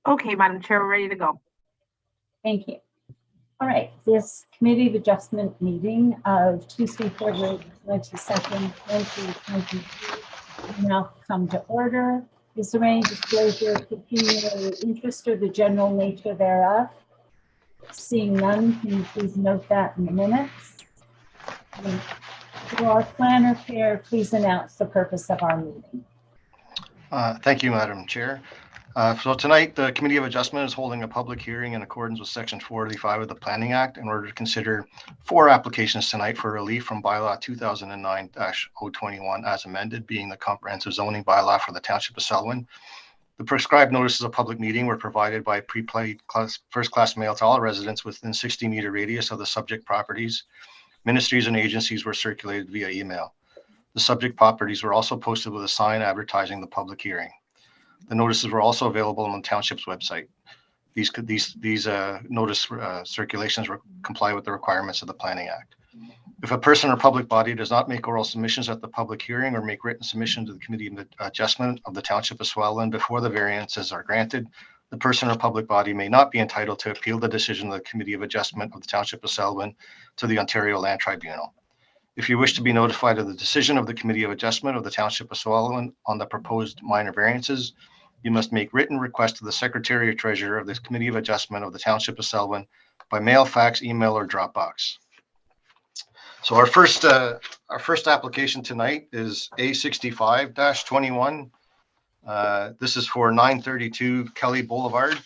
Okay, Madam Chair, we're ready to go. Thank you. All right, this Committee of Adjustment meeting of Tuesday, February 22nd, 2022 now come to order. Is there any disclosure of pecuniary interest or the general nature thereof? Seeing none, can you please note that in the minutes? To our planner chair, please announce the purpose of our meeting. Thank you, Madam Chair. So tonight, the Committee of Adjustment is holding a public hearing in accordance with Section 485 of the Planning Act in order to consider 4 applications tonight for relief from Bylaw 2009-021 as amended, being the comprehensive zoning bylaw for the Township of Selwyn. The prescribed notices of public meeting were provided by prepaid first-class mail to all residents within 60-meter radius of the subject properties. Ministries and agencies were circulated via email. The subject properties were also posted with a sign advertising the public hearing. The notices were also available on the township's website. These notice circulations comply with the requirements of the Planning Act. If a person or public body does not make oral submissions at the public hearing or make written submission to the Committee of Adjustment of the Township of Swellland before the variances are granted, the person or public body may not be entitled to appeal the decision of the Committee of Adjustment of the Township of Selwyn to the Ontario Land Tribunal. If you wish to be notified of the decision of the Committee of Adjustment of the Township of Swellland on the proposed minor variances, you must make written request to the Secretary or Treasurer of the Committee of Adjustment of the Township of Selwyn by mail, fax, email, or Dropbox. So our first application tonight is A65-21. This is for 932 Kelly Boulevard.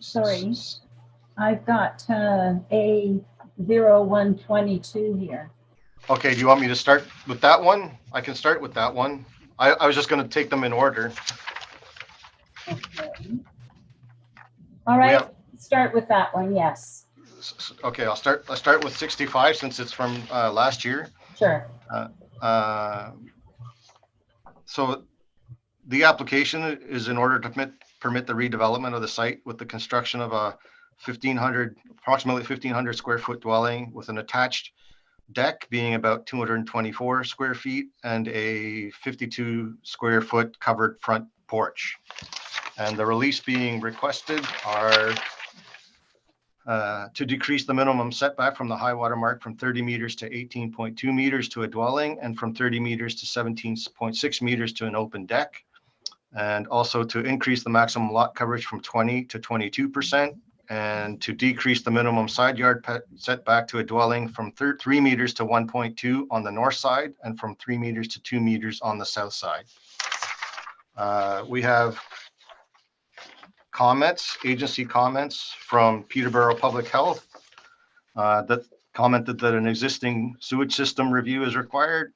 Sorry, I've got A0122 here. Okay, do you want me to start with that one? I can start with that one. I was just going to take them in order. Okay. All right, start with that one, yes. Okay, I'll start with 65 since it's from last year. Sure. So the application is in order to permit the redevelopment of the site with the construction of a approximately 1,500 square foot dwelling with an attached deck being about 224 square feet and a 52 square foot covered front porch. And the release being requested are to decrease the minimum setback from the high water mark from 30 meters to 18.2 meters to a dwelling and from 30 meters to 17.6 meters to an open deck. And also to increase the maximum lot coverage from 20 to 22%. And to decrease the minimum side yard setback to a dwelling from 3 meters to 1.2 on the north side and from 3 meters to 2 meters on the south side. We have comments, agency comments from Peterborough Public Health that commented that an existing sewage system review is required.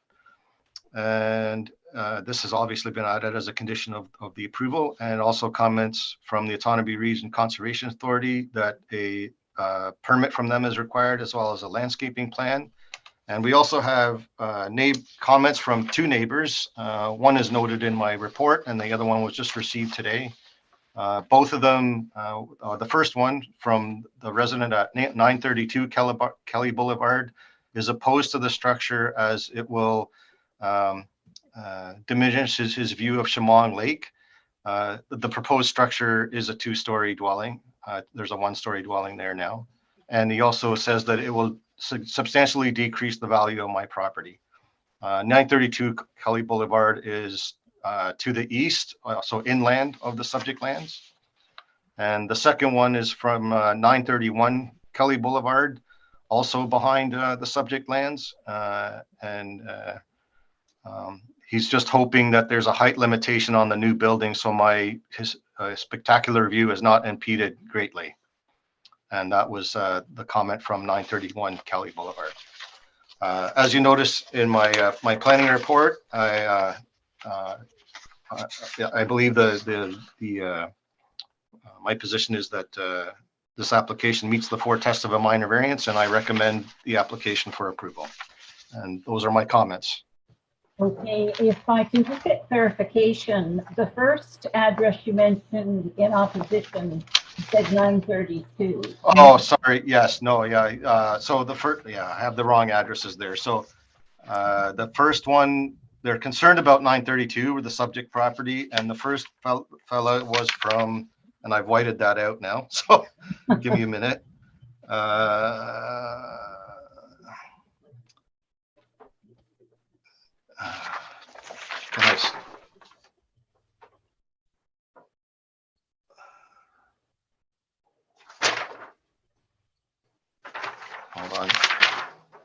And this has obviously been added as a condition of the approval, and also comments from the Autonomy Region Conservation Authority that a permit from them is required, as well as a landscaping plan. And we also have comments from 2 neighbors. One is noted in my report, and the other one was just received today. Both of them, the first one from the resident at 932 Kelly Boulevard is opposed to the structure as it will diminishes his view of Shamong Lake. The proposed structure is a 2-story dwelling. There's a 1-story dwelling there now. And he also says that it will substantially decrease the value of my property. 932 Kelly Boulevard is to the east, so inland of the subject lands. And the second one is from 931 Kelly Boulevard, also behind the subject lands. He's just hoping that there's a height limitation on the new building, so his spectacular view is not impeded greatly. And that was the comment from 931 Kelly Boulevard. As you notice in my planning report, I believe my position is that this application meets the 4 tests of a minor variance, and I recommend the application for approval. And those are my comments. Okay, if I can just get clarification, the first address you mentioned in opposition said 932. Oh, sorry. Yes, no, yeah. So the first, yeah, I have the wrong addresses there. So the first one, they're concerned about 932 with the subject property, and the first fella was from, and I've whited that out now. So give me a minute. Guys. Hold on.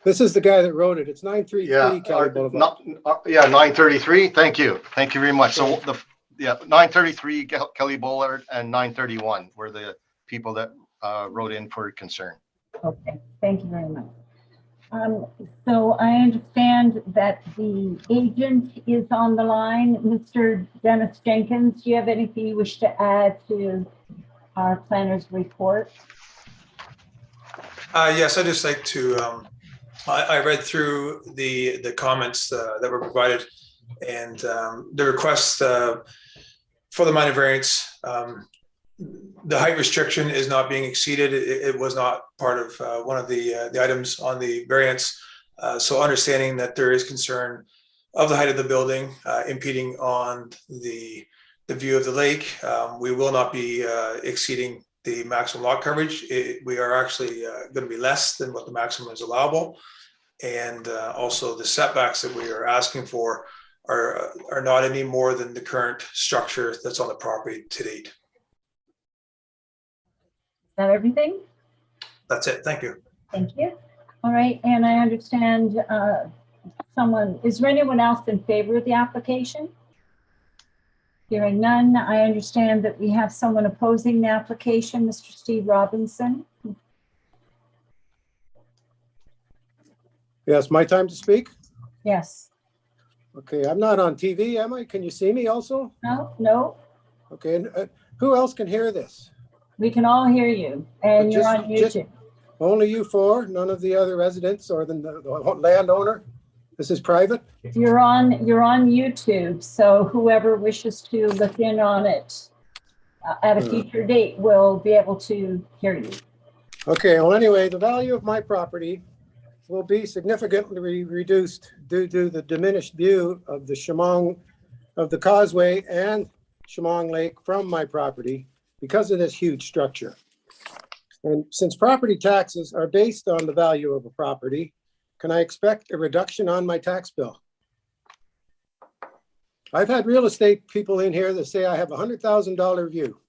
This is the guy that wrote it. It's Yeah, 933 Kelly Boulevard. yeah, 933. Thank you. Thank you very much. So the, yeah, 933 Kelly Boulevard and 931 were the people that wrote in for concern. Okay, thank you very much. So I understand that the agent is on the line. Mr. Dennis Jenkins, do you have anything you wish to add to our planner's report? Yes, I'd just like to, I read through the comments that were provided, and the request for the minor variance. The height restriction is not being exceeded. It was not part of one of the items on the variance. So understanding that there is concern of the height of the building impeding on the view of the lake, we will not be exceeding the maximum lot coverage. We are actually going to be less than what the maximum is allowable. And also the setbacks that we are asking for are not any more than the current structure that's on the property to date. Is that everything? That's it. Thank you. Thank you. All right, and I understand is there anyone else in favor of the application? Hearing none, I understand that we have someone opposing the application, Mr. Steve Robinson. Yes, my time to speak? Yes. Okay, I'm not on TV, am I? Can you see me also? No, Okay, and who else can hear this? we can all hear you, and you're on Just- YouTube. Only you four, none of the other residents or the landowner? This is private? You're on YouTube, so whoever wishes to look in on it at a future date will be able to hear you. Okay, well, anyway, the value of my property will be significantly reduced due to the diminished view of the Chemong, of the causeway and Chemong Lake from my property because of this huge structure. And since property taxes are based on the value of a property, can I expect a reduction on my tax bill? I've had real estate people in here that say I have a $100,000 view.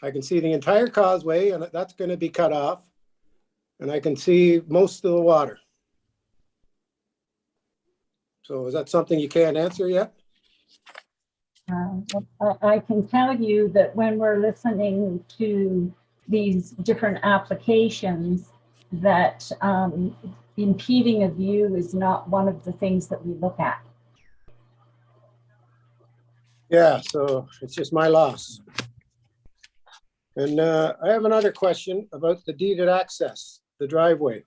I can see the entire causeway and that's going to be cut off. And I can see most of the water. So is that something you can't answer yet? I can tell you that when we're listening to these different applications, that impeding a view is not one of the things that we look at. Yeah, so it's just my loss. And I have another question about the deeded access, the driveway.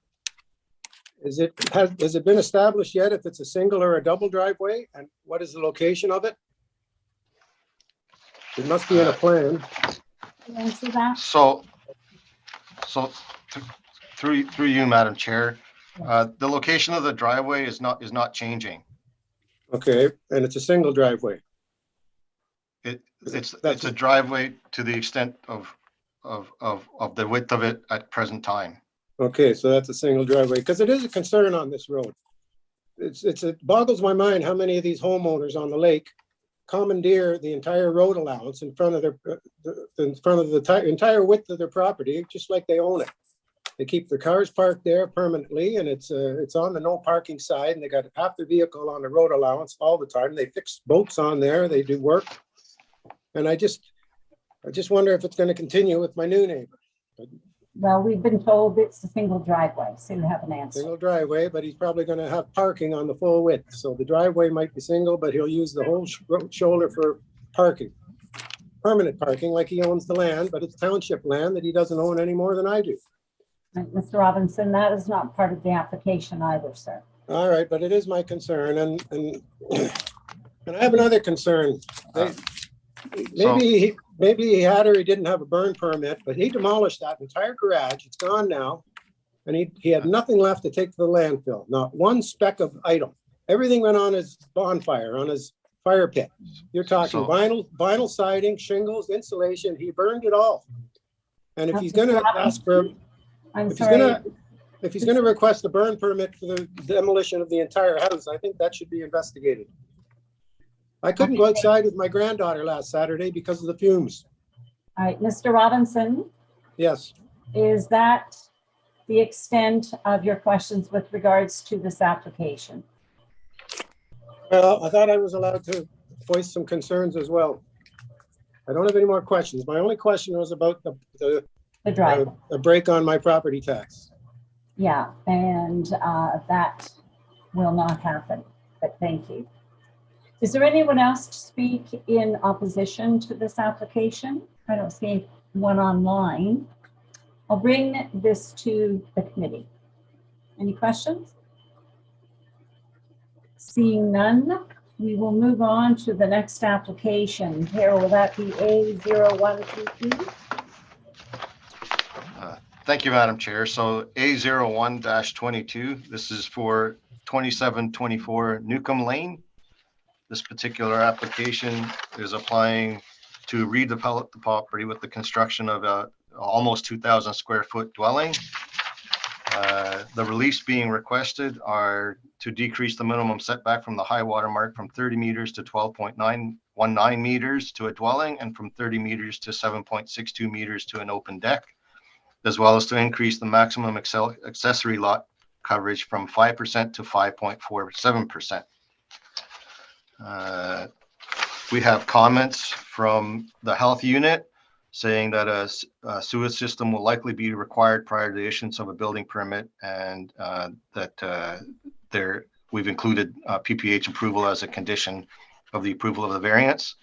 Has it been established yet if it's a single or a double driveway? And what is the location of it? It must be in a plan. Can you answer that? So through you, Madam Chair, the location of the driveway is not changing. Okay, and it's a single driveway. It's a driveway to the extent of the width of it at present time. Okay, so that's a single driveway, because it is a concern on this road. It boggles my mind how many of these homeowners on the lake commandeer the entire road allowance in front of the entire width of their property, just like they own it. They keep their cars parked there permanently, and it's on the no parking side, and they got half their vehicle on the road allowance all the time. They fix boats on there, they do work. And I just wonder if it's going to continue with my new neighbor. Well, we've been told it's a single driveway, so you have an answer. Single driveway, but he's probably going to have parking on the full width. So the driveway might be single, but he'll use the whole road shoulder for parking. Permanent parking, like he owns the land, but it's township land that he doesn't own any more than I do. Right, Mr. Robinson, that is not part of the application either, sir. All right, but it is my concern, and I have another concern. maybe he had or he didn't have a burn permit, but he demolished that entire garage. It's gone now. And he had nothing left to take to the landfill, not one speck of item. Everything went on his bonfire, on his fire pit. You're talking So- vinyl siding, shingles, insulation. He burned it all. And if he's going to ask for, I'm if he's sorry. going to request a burn permit for the demolition of the entire house, I think that should be investigated. I couldn't go outside with my granddaughter last Saturday because of the fumes. All right, Mr. Robinson, Yes. is that the extent of your questions with regards to this application? Well, I thought I was allowed to voice some concerns as well. I don't have any more questions. My only question was about The driveway. a break on my property tax. Yeah, and that will not happen, but thank you. Is there anyone else to speak in opposition to this application? I don't see one online. I'll bring this to the committee. Any questions? Seeing none, we will move on to the next application. Here, will that be A0122? Thank you, Madam Chair. So A01-22, this is for 2724 Newcomb Lane. This particular application is applying to redevelop the property with the construction of a almost 2,000 square foot dwelling. The release being requested are to decrease the minimum setback from the high water mark from 30 meters to 12.919 meters to a dwelling, and from 30 meters to 7.62 meters to an open deck, as well as to increase the maximum accessory lot coverage from 5% to 5.47%. We have comments from the health unit saying that a sewage system will likely be required prior to the issuance of a building permit, and that we've included PPH approval as a condition of the approval of the variance.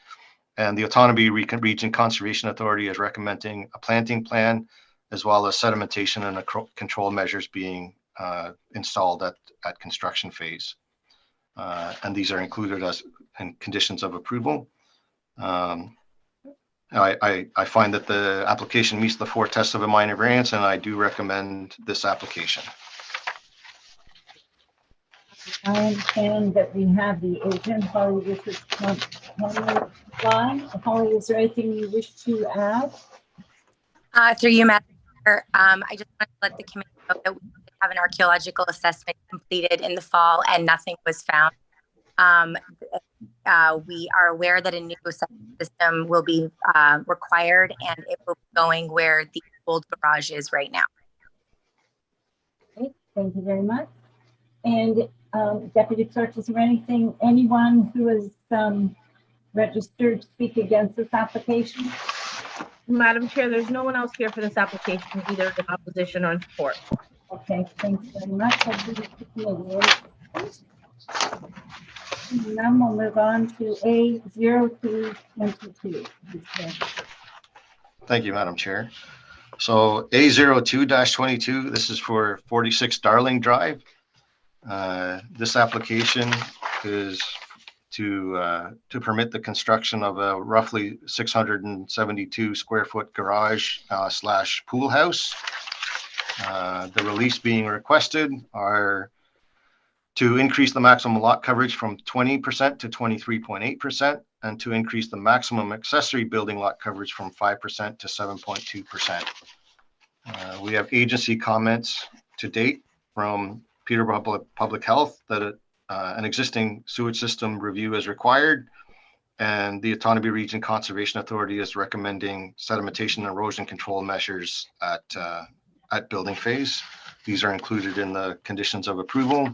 And the Autonomy Region Conservation Authority is recommending a planting plan, as well as sedimentation and control measures being installed at construction phase. And these are included as in conditions of approval. I find that the application meets the 4 tests of a minor variance, and I do recommend this application. I understand that we have the agent, Holly, which is Holly, Holly, is there anything you wish to add? Through you, Madam Chair, I just want to let the committee know that we have an archaeological assessment completed in the fall and nothing was found. We are aware that a new system will be required, and it will be going where the old garage is right now. Okay, thank you very much. And Deputy Clerk, is there anyone who is registered to speak against this application? Madam Chair, there's no one else here for this application, either in opposition or in support. Okay, thanks very much. I'll leave it to the committee. And then we'll move on to A0222. Thank you, Madam Chair. So A02-22, this is for 46 Darling Drive. This application is to permit the construction of a roughly 672 square foot garage slash pool house. The release being requested are to increase the maximum lot coverage from 20% to 23.8%, and to increase the maximum accessory building lot coverage from 5% to 7.2%. We have agency comments to date from Peterborough Public Health that an existing sewage system review is required, and the Autonomy Region Conservation Authority is recommending sedimentation and erosion control measures at building phase. These are included in the conditions of approval.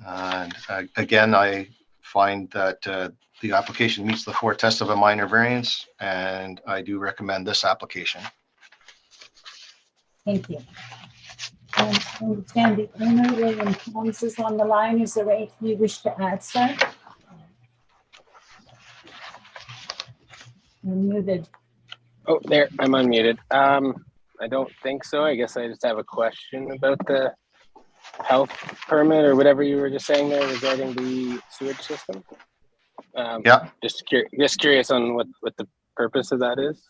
And again, I find that the application meets the 4 tests of a minor variance, and I do recommend this application. Thank you. And I understand the owner, William Thomas, is on the line. Is there anything you wish to add, sir? You're muted. Oh, there, I'm unmuted. I don't think so. I guess I just have a question about the health permit or whatever you were just saying there regarding the sewage system. Yeah. Just curious on what the purpose of that is?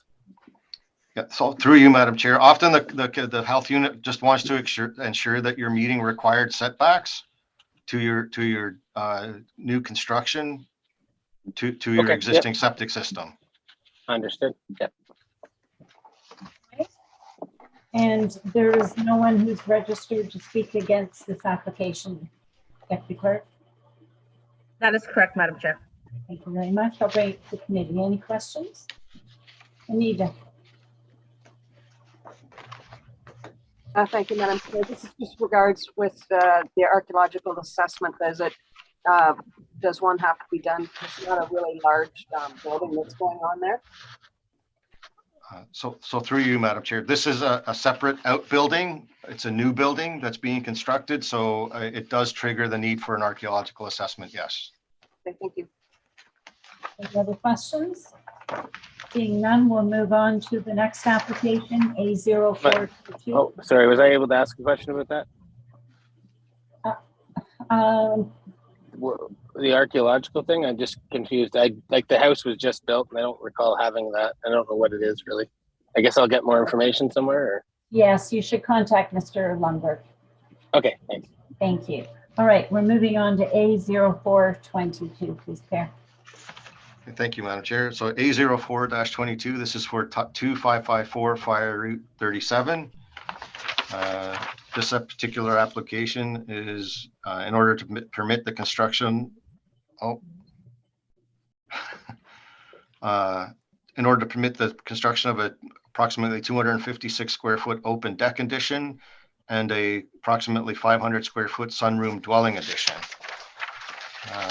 Yeah, so through you, Madam Chair, often the health unit just wants to ensure that you're meeting required setbacks to your new construction to your Okay, existing septic system. Understood. Yep. And there is no one who's registered to speak against this application, Deputy Clerk. That is correct, Madam Chair. Thank you very much. I'll bring it to the committee. Any questions? Anita. Thank you, Madam Chair. This is just regards with the archaeological assessment visit. Does one have to be done? It's not a really large building that's going on there. So through you, Madam Chair, this is a separate outbuilding. It's a new building that's being constructed, so it does trigger the need for an archaeological assessment, yes. Okay, thank you. Any other questions? Seeing none, we'll move on to the next application, A0422. Oh, sorry. Was I able to ask a question about that? The archaeological thing? I'm just confused. Like the house was just built and I don't recall having that. I don't know what it is really. I guess I'll get more information somewhere. Or? Yes, you should contact Mr. Lundberg. Okay, thanks. Thank you. All right, we're moving on to A0422, please, Per. Thank you, Madam Chair. So A04-22, this is for 2554 Fire Route 37. This particular application is in order to permit the construction. In order to permit the construction of approximately 256 square foot open deck addition and approximately 500 square foot sunroom dwelling addition.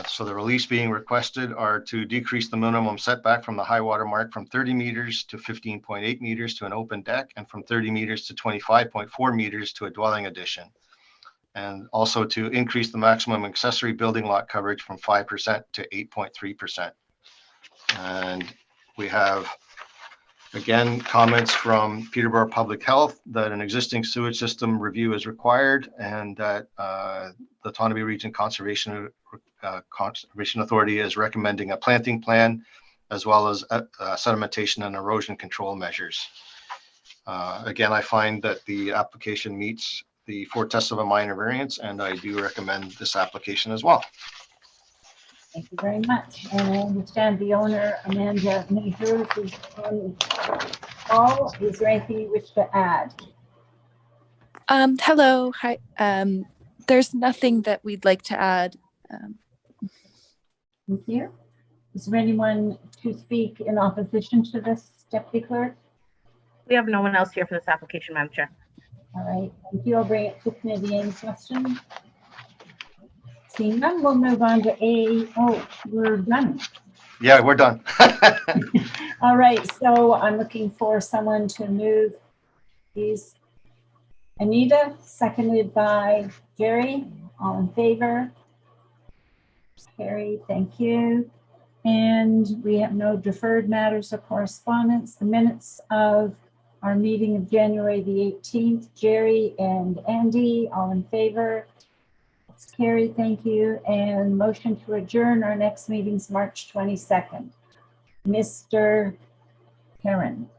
So the release being requested are to decrease the minimum setback from the high water mark from 30 meters to 15.8 meters to an open deck and from 30 meters to 25.4 meters to a dwelling addition. And also to increase the maximum accessory building lot coverage from 5% to 8.3%. And we have, again, comments from Peterborough Public Health that an existing sewage system review is required and that the Tonabee Region Conservation Authority is recommending a planting plan as well as sedimentation and erosion control measures. Again, I find that the application meets the 4 tests of a minor variance, and I do recommend this application as well. Thank you very much. And I understand the owner, Amanda Major, is on call. Is there anything you wish to add? Hello. Hi. There's nothing that we'd like to add. Thank you. Is there anyone to speak in opposition to this, Deputy Clerk? We have no one else here for this application, Madam Chair. All right, thank you. I'll bring it to committee. Any questions? Seeing none, we'll move on to we're done. Yeah, we're done. All right, so I'm looking for someone to move these. Anita, seconded by Jerry. All in favor? Carried, thank you. And we have no deferred matters or correspondence. The minutes of our meeting of January the 18th, Jerry and Andy, all in favor? It's carried, thank you. And motion to adjourn. Our next meeting's March 22nd. Mr. Perrin.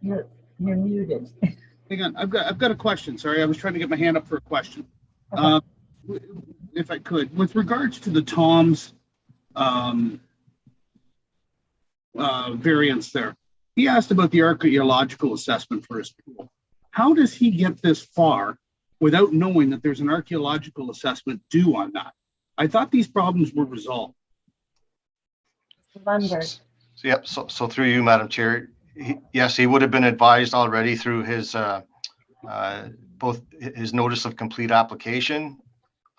You're muted. Hang on, I've got a question. Sorry, I was trying to get my hand up for a question. Okay. If I could, with regards to the Tom's variance there, he asked about the archaeological assessment for his pool. How does he get this far without knowing that there's an archaeological assessment due on that? I thought these problems were resolved. Yep. So through you, Madam Chair, yes, he would have been advised already through his both his notice of complete application.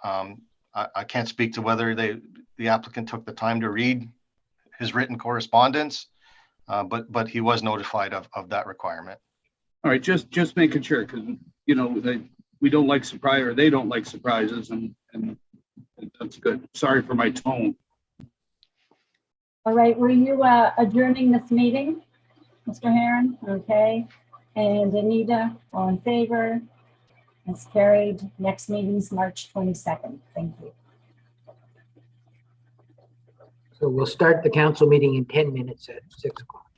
I can't speak to whether the applicant took the time to read his written correspondence, but he was notified of that requirement. All right, just making sure, because we don't like surprise, or they don't like surprises, and that's good. Sorry for my tone. All right, were you adjourning this meeting, Mr. Herron? Okay. And Anita, all in favor? It's carried. Next meeting's March 22nd. Thank you. So we'll start the council meeting in 10 minutes at 6 o'clock.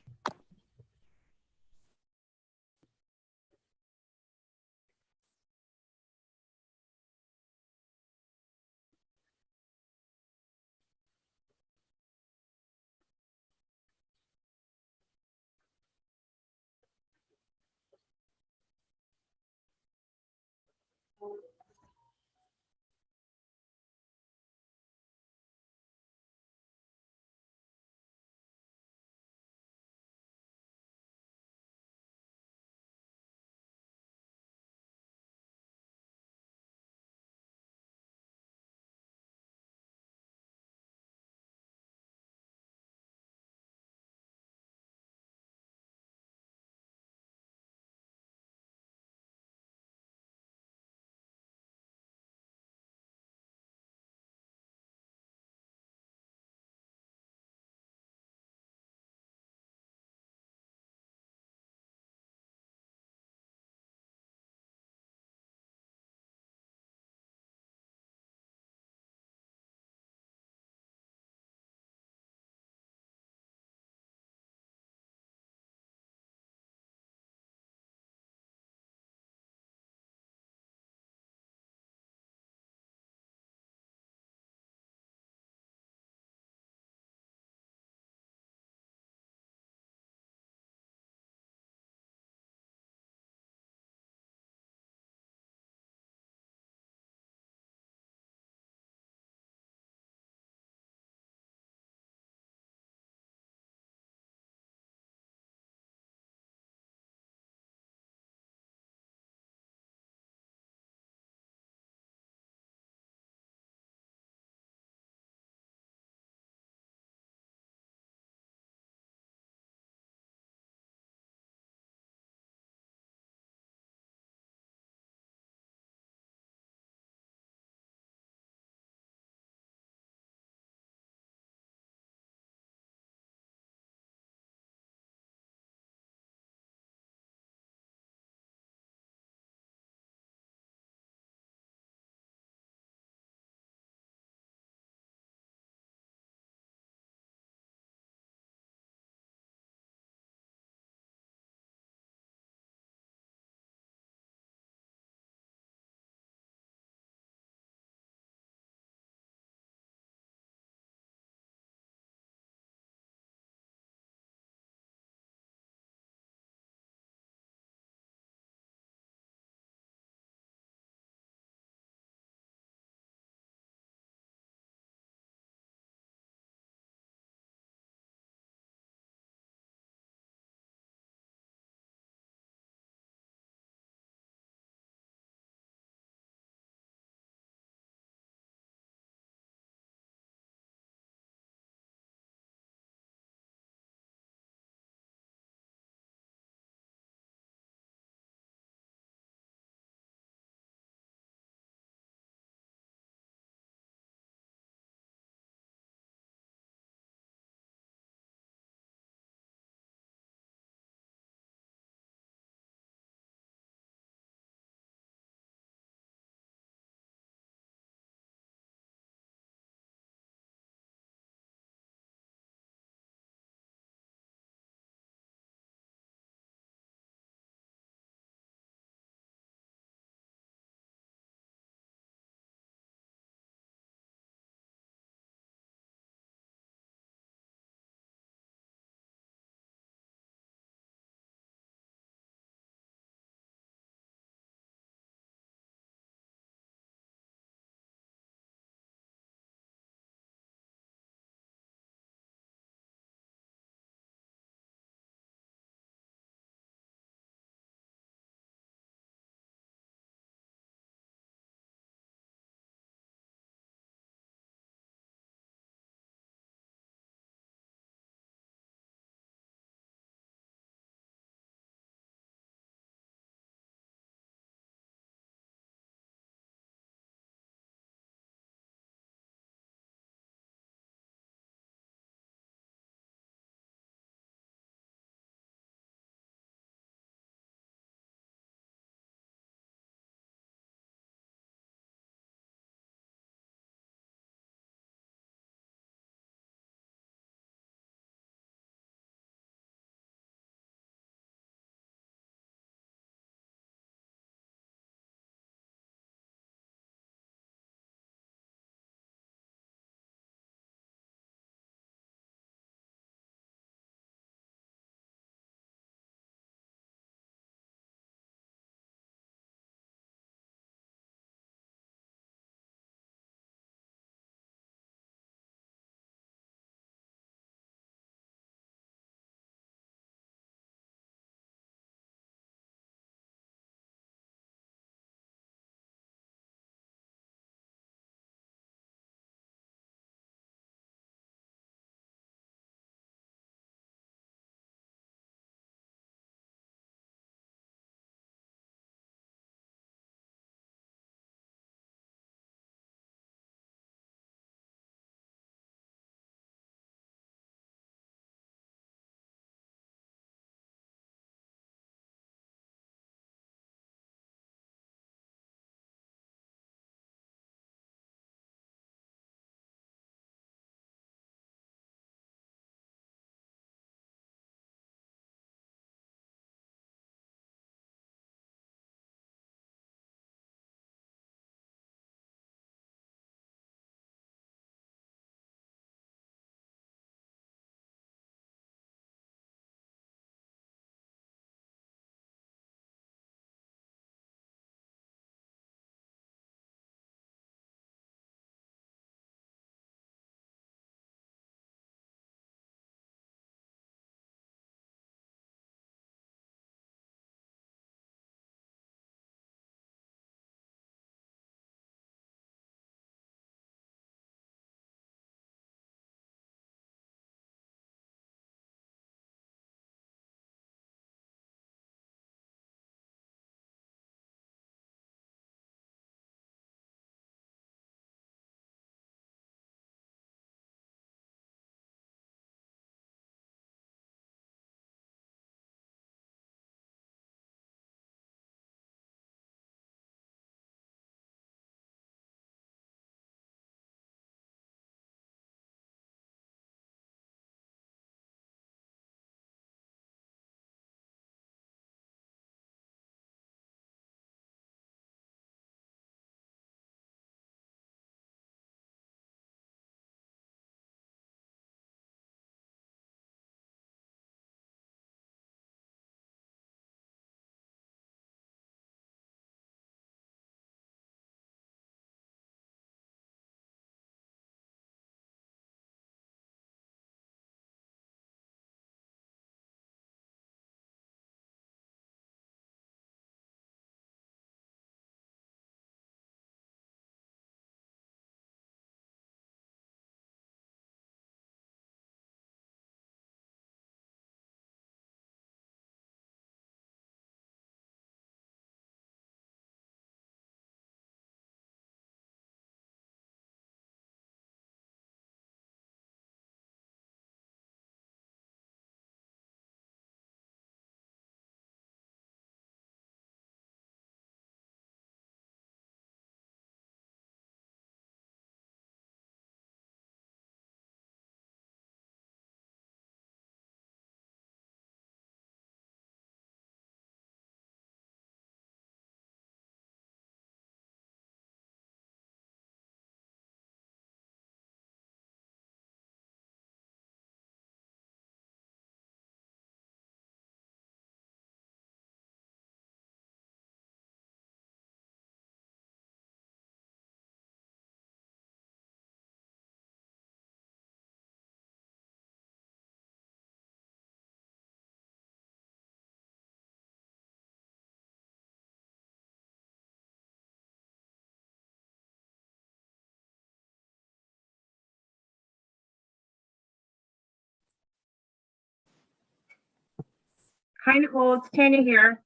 Hi, Nicole. It's Tanya here.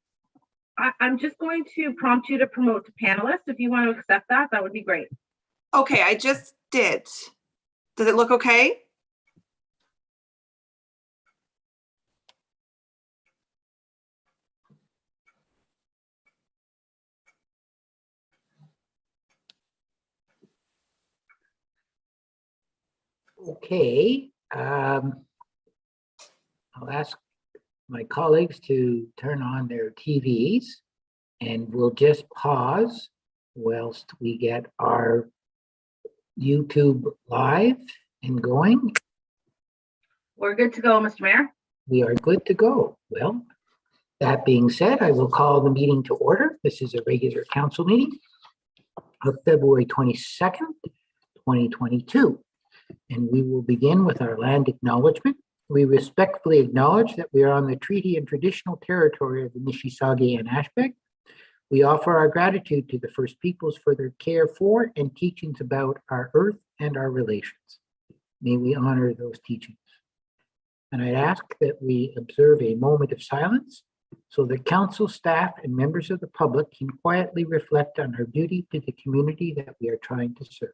I'm just going to prompt you to promote to panelist. If you want to accept that, that would be great. Okay, I just did. Does it look okay? Okay. I'll ask my colleagues to turn on their TVs, and we'll just pause whilst we get our YouTube live and going. We're good to go, Mr. Mayor. We are good to go. Well, that being said, I will call the meeting to order. This is a regular council meeting of February 22nd, 2022. And we will begin with our land acknowledgement. We respectfully acknowledge that we are on the treaty and traditional territory of the Mississauga and Ashbeg. We offer our gratitude to the First Peoples for their care for and teachings about our earth and our relations. May we honor those teachings. And I ask that we observe a moment of silence so that council staff and members of the public can quietly reflect on our duty to the community that we are trying to serve.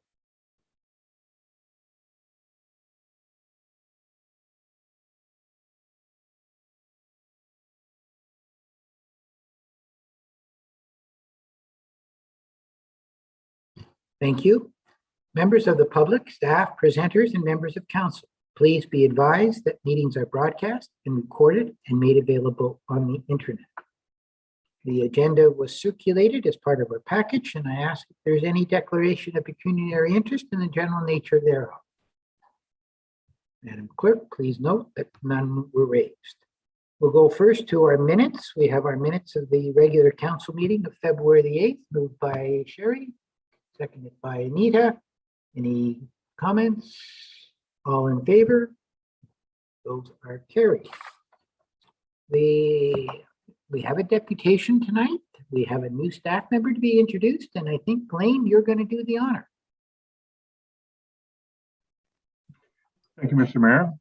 Thank you. Members of the public, staff, presenters, and members of council, please be advised that meetings are broadcast and recorded and made available on the internet. The agenda was circulated as part of our package, and I ask if there's any declaration of pecuniary interest in the general nature thereof. Madam Clerk, please note that none were raised. We'll go first to our minutes. We have our minutes of the regular council meeting of February the 8th, moved by Sherry, seconded by Anita. Any comments? All in favor? Those are carried. We have a deputation tonight. We have a new staff member to be introduced, and I think, Blaine, you're going to do the honor. Thank you, Mr. Mayor.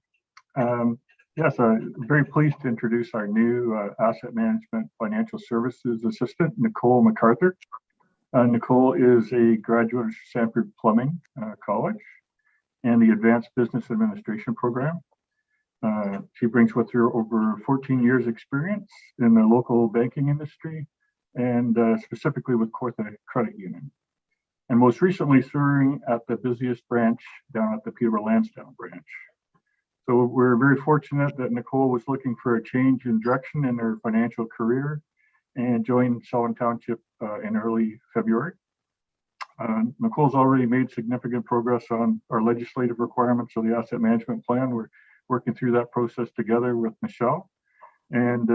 Yes, I'm very pleased to introduce our new Asset Management Financial Services Assistant, Nicole Mcarthur. Nicole is a graduate of Sanford Plumbing College and the Advanced Business Administration program. She brings with her over 14 years experience in the local banking industry and specifically with Mcarthur Credit Union. And most recently serving at the busiest branch down at the Peterborough Lansdowne branch. So we're very fortunate that Nicole was looking for a change in direction in her financial career and joined Selwyn Township in early February. Nicole's already made significant progress on our legislative requirements of the asset management plan. We're working through that process together with Michelle. And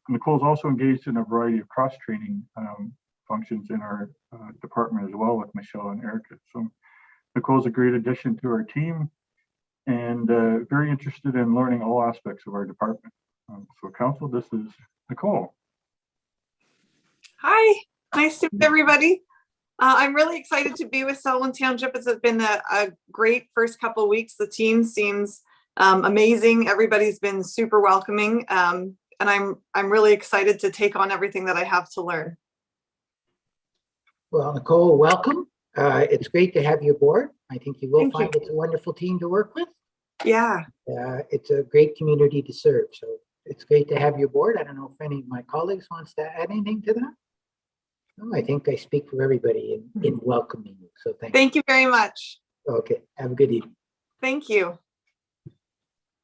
Nicole's also engaged in a variety of cross-training functions in our department as well with Michelle and Erica. So Nicole's a great addition to our team and very interested in learning all aspects of our department. So council, this is Nicole. Hi, nice to meet everybody. I'm really excited to be with Selwyn Township. It's been a great first couple of weeks. The team seems amazing. Everybody's been super welcoming. And I'm really excited to take on everything that I have to learn. Well, Nicole, welcome. It's great to have you aboard. I think you will Thank find you. it's a wonderful team to work with. Yeah. It's a great community to serve. So it's great to have you aboard. I don't know if any of my colleagues wants to add anything to that. No, I think I speak for everybody in welcoming you. So Thank you very much. Okay, have a good evening. Thank you.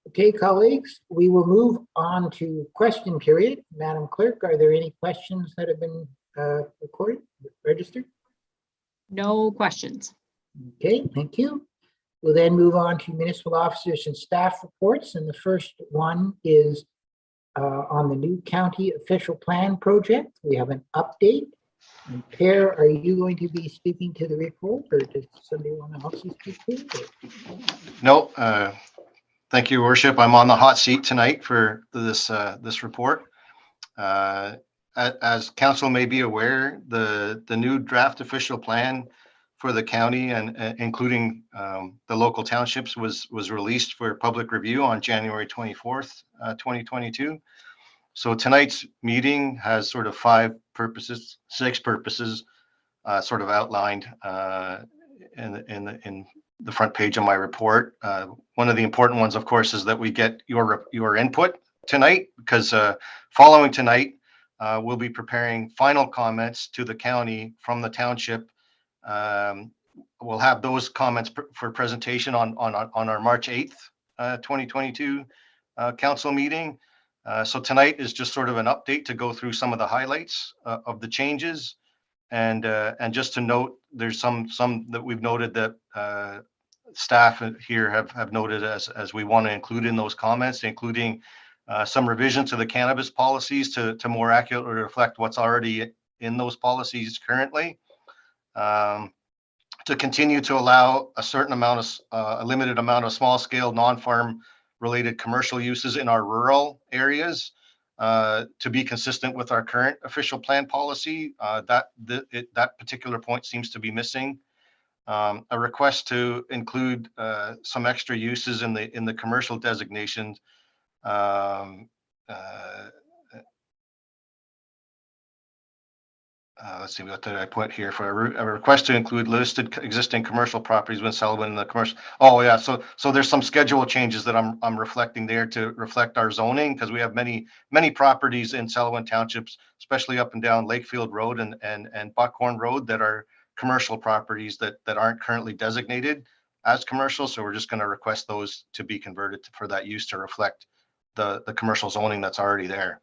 Okay, colleagues, we will move on to question period. Madam Clerk, are there any questions that have been registered? No questions. Okay, thank you. We'll then move on to municipal officers and staff reports. And the first one is on the new county official plan project. We have an update. And Per, are you going to be speaking to the report, or does somebody want to also speak to it? No, thank you, Worship. I'm on the hot seat tonight for this report. As council may be aware, the new draft official plan for the county and including the local townships was released for public review on January 24th, 2022. So tonight's meeting has sort of six purposes, sort of outlined in the front page of my report. One of the important ones, of course, is that we get your input tonight, because following tonight, we'll be preparing final comments to the county from the township. We'll have those comments for presentation on our March 8th, 2022 council meeting. So tonight is just sort of an update to go through some of the highlights of the changes. And just to note, there's some that we've noted that staff here have noted as we want to include in those comments, including some revisions to the cannabis policies to more accurately reflect what's already in those policies currently. To continue to allow a certain amount of a limited amount of small scale non-farm related commercial uses in our rural areas to be consistent with our current official plan policy. That particular point seems to be missing. A request to include some extra uses in the commercial designations. Let's see, what did I put here for a request to include listed existing commercial properties when Selwyn in the commercial. Oh yeah, so there's some schedule changes that I'm reflecting there to reflect our zoning, because we have many properties in Selwyn townships, especially up and down Lakefield Road and Buckhorn Road, that are commercial properties that aren't currently designated as commercial. So we're just going to request those to be converted for that use to reflect the commercial zoning that's already there.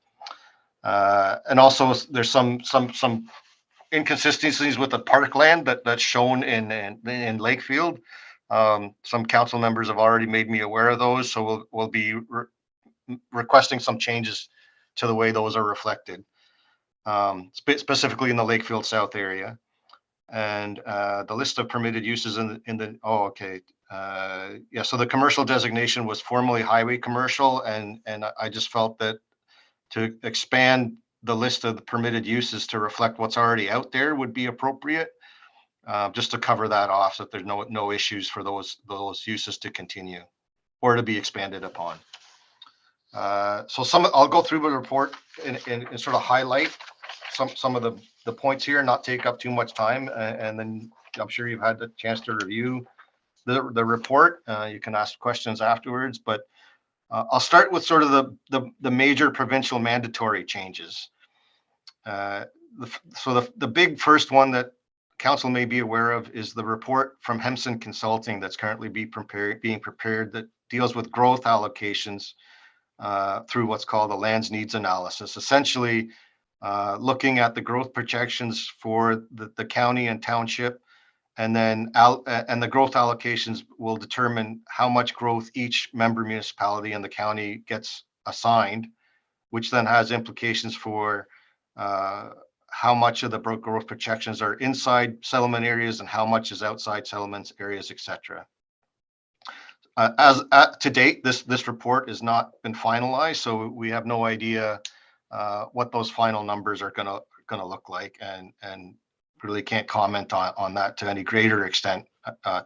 And also there's some inconsistencies with the parkland that's shown in Lakefield. Some council members have already made me aware of those, so we'll be requesting some changes to the way those are reflected, specifically in the Lakefield South area. And the list of permitted uses yeah, so the commercial designation was formerly highway commercial, and I just felt that to expand the list of the permitted uses to reflect what's already out there would be appropriate, just to cover that off, so that there's no issues for those uses to continue or to be expanded upon. So I'll go through the report and sort of highlight some of the points here, not take up too much time, and then I'm sure you've had the chance to review the report. You can ask questions afterwards, but I'll start with sort of the major provincial mandatory changes. So the big first one that council may be aware of is the report from Hemson Consulting that's currently being prepared that deals with growth allocations through what's called the lands needs analysis. Essentially, looking at the growth projections for the county and township, and then the growth allocations will determine how much growth each member municipality and the county gets assigned, which then has implications for how much of the growth projections are inside settlement areas and how much is outside settlements areas, etc. To date, this report has not been finalized, so we have no idea what those final numbers are gonna look like, and really can't comment on that to any greater extent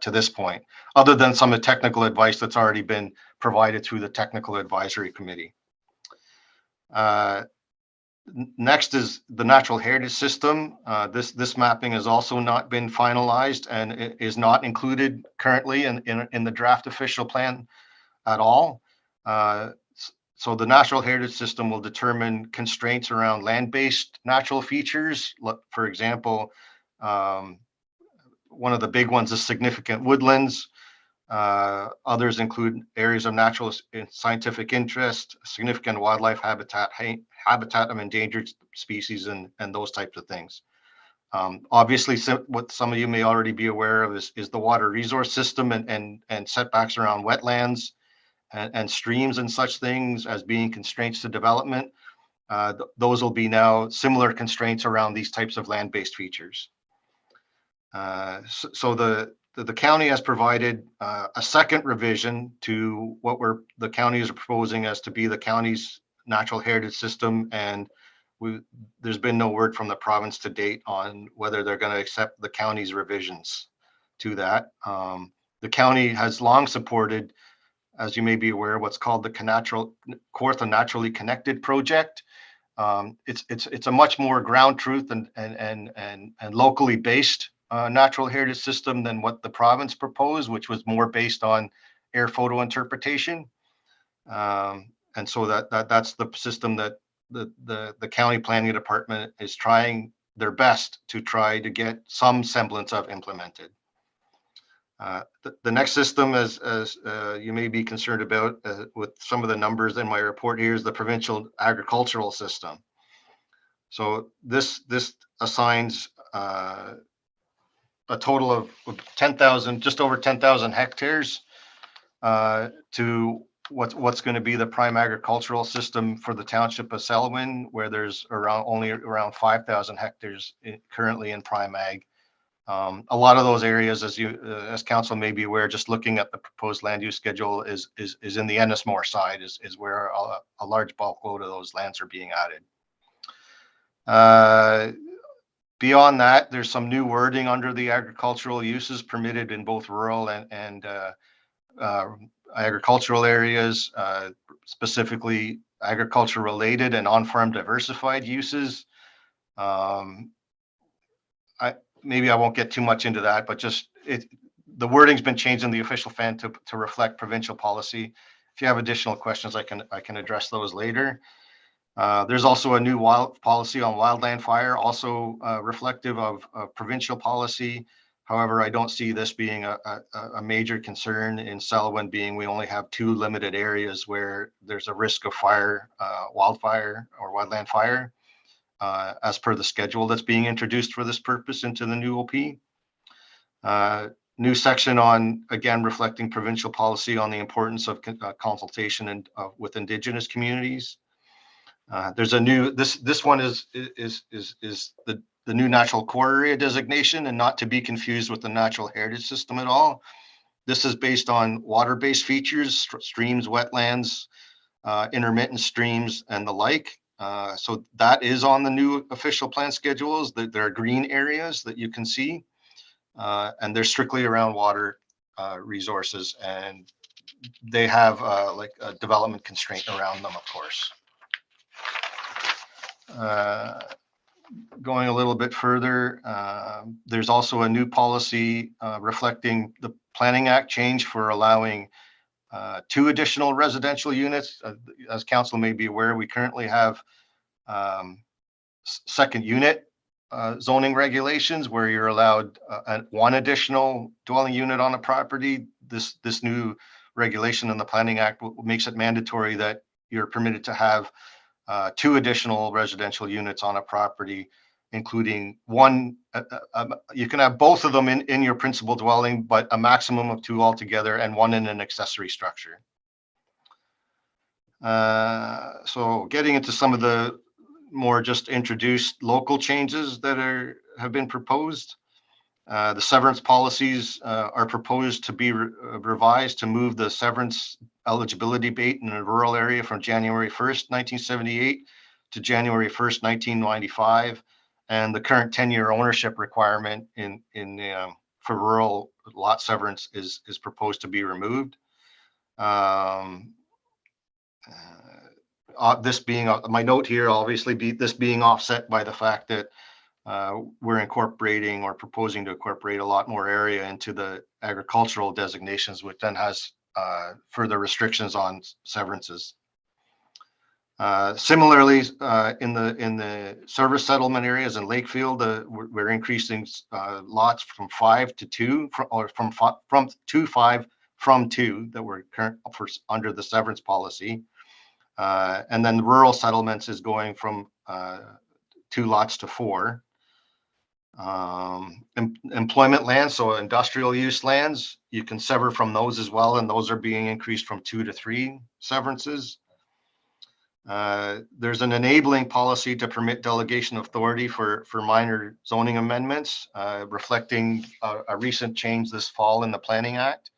to this point, other than some of the technical advice that's already been provided through the technical advisory committee. Next is the natural heritage system. This mapping has also not been finalized and it is not included currently in the draft official plan at all. So the natural heritage system will determine constraints around land-based natural features. For example, one of the big ones is significant woodlands. Others include areas of natural and scientific interest, significant wildlife habitat of endangered species, and those types of things. Obviously, what some of you may already be aware of is the water resource system and setbacks around wetlands and streams and such things as being constraints to development. Those will be now similar constraints around these types of land-based features. So the county has provided a second revision to what the county is proposing as to be the county's natural heritage system, and there's been no word from the province to date on whether they're going to accept the county's revisions to that. The county has long supported, as you may be aware, what's called the Kawartha Naturally Connected Project. It's a much more ground truth and locally based natural heritage system than what the province proposed, which was more based on air photo interpretation. And so that's the system that the county planning department is trying their best to try to get some semblance of implemented. The next system, as you may be concerned about with some of the numbers in my report here, is the provincial agricultural system. So this assigns a total of 10,000, just over 10,000 hectares to what's going to be the prime agricultural system for the township of Selwyn, where there's only around 5,000 hectares currently in prime ag. A lot of those areas, as council may be aware, just looking at the proposed land use schedule, is in the Ennismore side, is where a large bulk load of those lands are being added. Beyond that, there's some new wording under the agricultural uses permitted in both rural and agricultural areas, specifically agriculture related and on-farm diversified uses. Maybe I won't get too much into that, but just the wording's been changed in the official fan to reflect provincial policy. If you have additional questions, I can address those later. There's also a new policy on wildland fire, also reflective of provincial policy. However, I don't see this being a major concern in Selwyn, being we only have 2 limited areas where there's a risk of fire, wildfire or wildland fire, as per the schedule that's being introduced for this purpose into the new OP. New section on, again, reflecting provincial policy on the importance of consultation and with Indigenous communities. There's a new, this one is the new natural core area designation, and not to be confused with the natural heritage system at all. This is based on water-based features, streams, wetlands, intermittent streams, and the like. So that is on the new official plan schedules. There are green areas that you can see, and they're strictly around water resources, and they have like a development constraint around them, of course. Going a little bit further, there's also a new policy reflecting the Planning Act change for allowing 2 additional residential units. As council may be aware, we currently have second unit zoning regulations where you're allowed 1 additional dwelling unit on a property. This new regulation in the Planning Act makes it mandatory that you're permitted to have 2 additional residential units on a property, including 1. You can have both of them in your principal dwelling, but a maximum of 2 altogether, and 1 in an accessory structure. So getting into some of the more just introduced local changes that have been proposed. The severance policies are proposed to be revised to move the severance eligibility date in a rural area from January 1st, 1978 to January 1st, 1995. And the current 10-year ownership requirement for rural lot severance is proposed to be removed. This being my note here, obviously this being offset by the fact that we're incorporating or proposing to incorporate a lot more area into the agricultural designations, which then has further restrictions on severances. Similarly, in the service settlement areas in Lakefield, we're increasing lots from 5 to 2, from 2 that were current under the severance policy. And then the rural settlements is going from 2 lots to 4. Employment lands, so industrial use lands, you can sever from those as well, and those are being increased from 2 to 3 severances. There's an enabling policy to permit delegation of authority for minor zoning amendments, reflecting a recent change this fall in the Planning Act.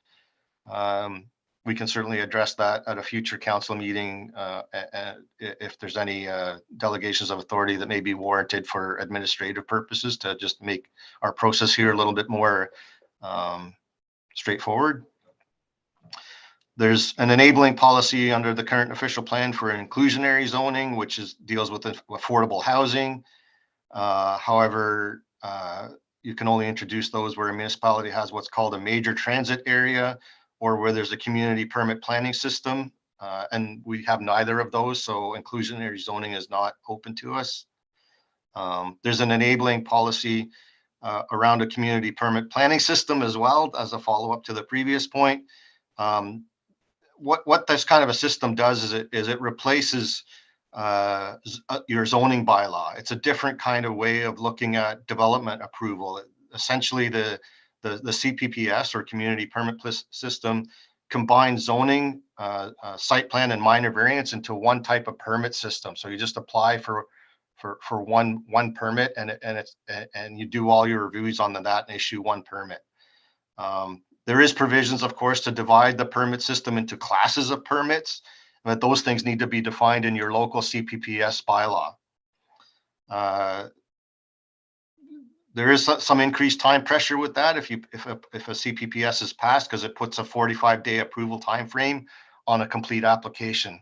We can certainly address that at a future council meeting if there's any delegations of authority that may be warranted for administrative purposes, to just make our process here a little bit more straightforward. There's an enabling policy under the current official plan for inclusionary zoning, which deals with affordable housing. However, you can only introduce those where a municipality has what's called a major transit area or where there's a community permit planning system. And we have neither of those, so inclusionary zoning is not open to us. There's an enabling policy around a community permit planning system as well, as a follow-up to the previous point. What this kind of a system does is it replaces your zoning bylaw. It's a different kind of way of looking at development approval. Essentially, the CPPS or community permit system combines zoning, site plan, and minor variance into one type of permit system. So you just apply for one permit, and you do all your reviews on that and issue one permit. There is provisions, of course, to divide the permit system into classes of permits, but those things need to be defined in your local CPPS bylaw. There is some increased time pressure with that if a CPPS is passed, because it puts a 45-day approval time frame on a complete application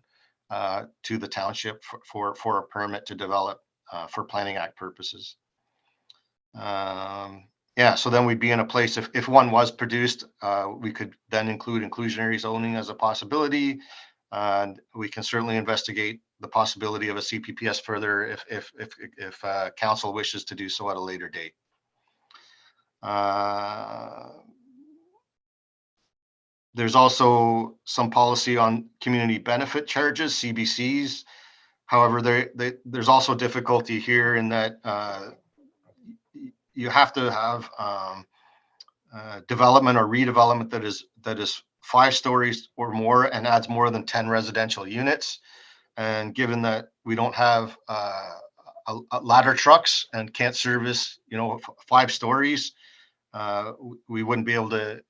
to the township for a permit to develop for Planning Act purposes. Yeah, so then we'd be in a place, if one was produced, we could then include inclusionary zoning as a possibility. And we can certainly investigate the possibility of a CPPS further if council wishes to do so at a later date. There's also some policy on community benefit charges, CBCs. However, there's also difficulty here in that you have to have development or redevelopment that is 5 stories or more and adds more than 10 residential units. And given that we don't have ladder trucks and can't service, 5 stories, we wouldn't be able to,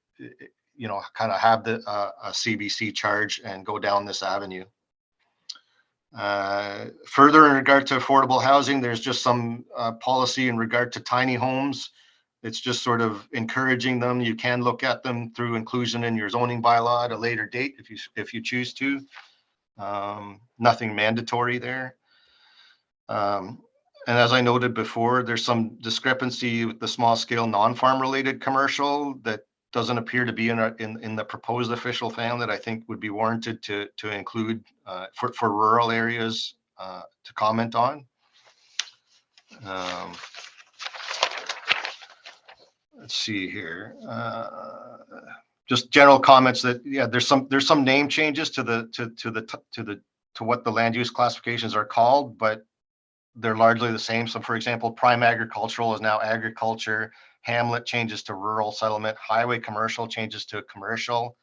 kind of have a CBC charge and go down this avenue. Further, in regard to affordable housing, there's just some policy in regard to tiny homes. It's just sort of encouraging them. You can look at them through inclusion in your zoning bylaw at a later date if you choose to. Nothing mandatory there. And as I noted before, there's some discrepancy with the small scale non-farm related commercial that doesn't appear to be in the proposed official plan that I think would be warranted to include for rural areas to comment on. Let's see here. Just general comments that there's some name changes to what the land use classifications are called, but they're largely the same. So, for example, prime agricultural is now agriculture. Hamlet changes to rural settlement. Highway commercial changes to commercial.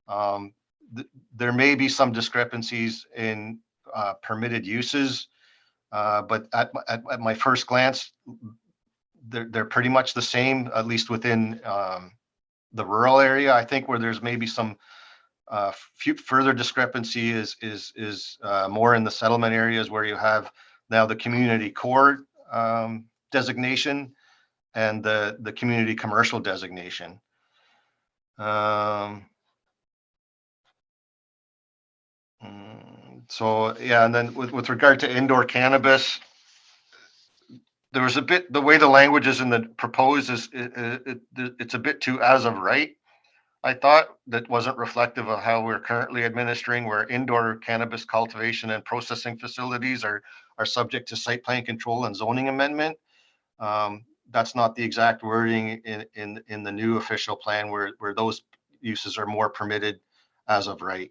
There may be some discrepancies in permitted uses, but at my first glance, they're pretty much the same, at least within the rural area. I think where there's maybe some further discrepancy is more in the settlement areas where you have now the community core designation and the community commercial designation. So yeah, and then with regard to indoor cannabis, there was the way the language is in the proposed is it's a bit too as of right. I thought that wasn't reflective of how we're currently administering, where indoor cannabis cultivation and processing facilities are subject to site plan control and zoning amendment. That's not the exact wording in the new official plan where those uses are more permitted as of right.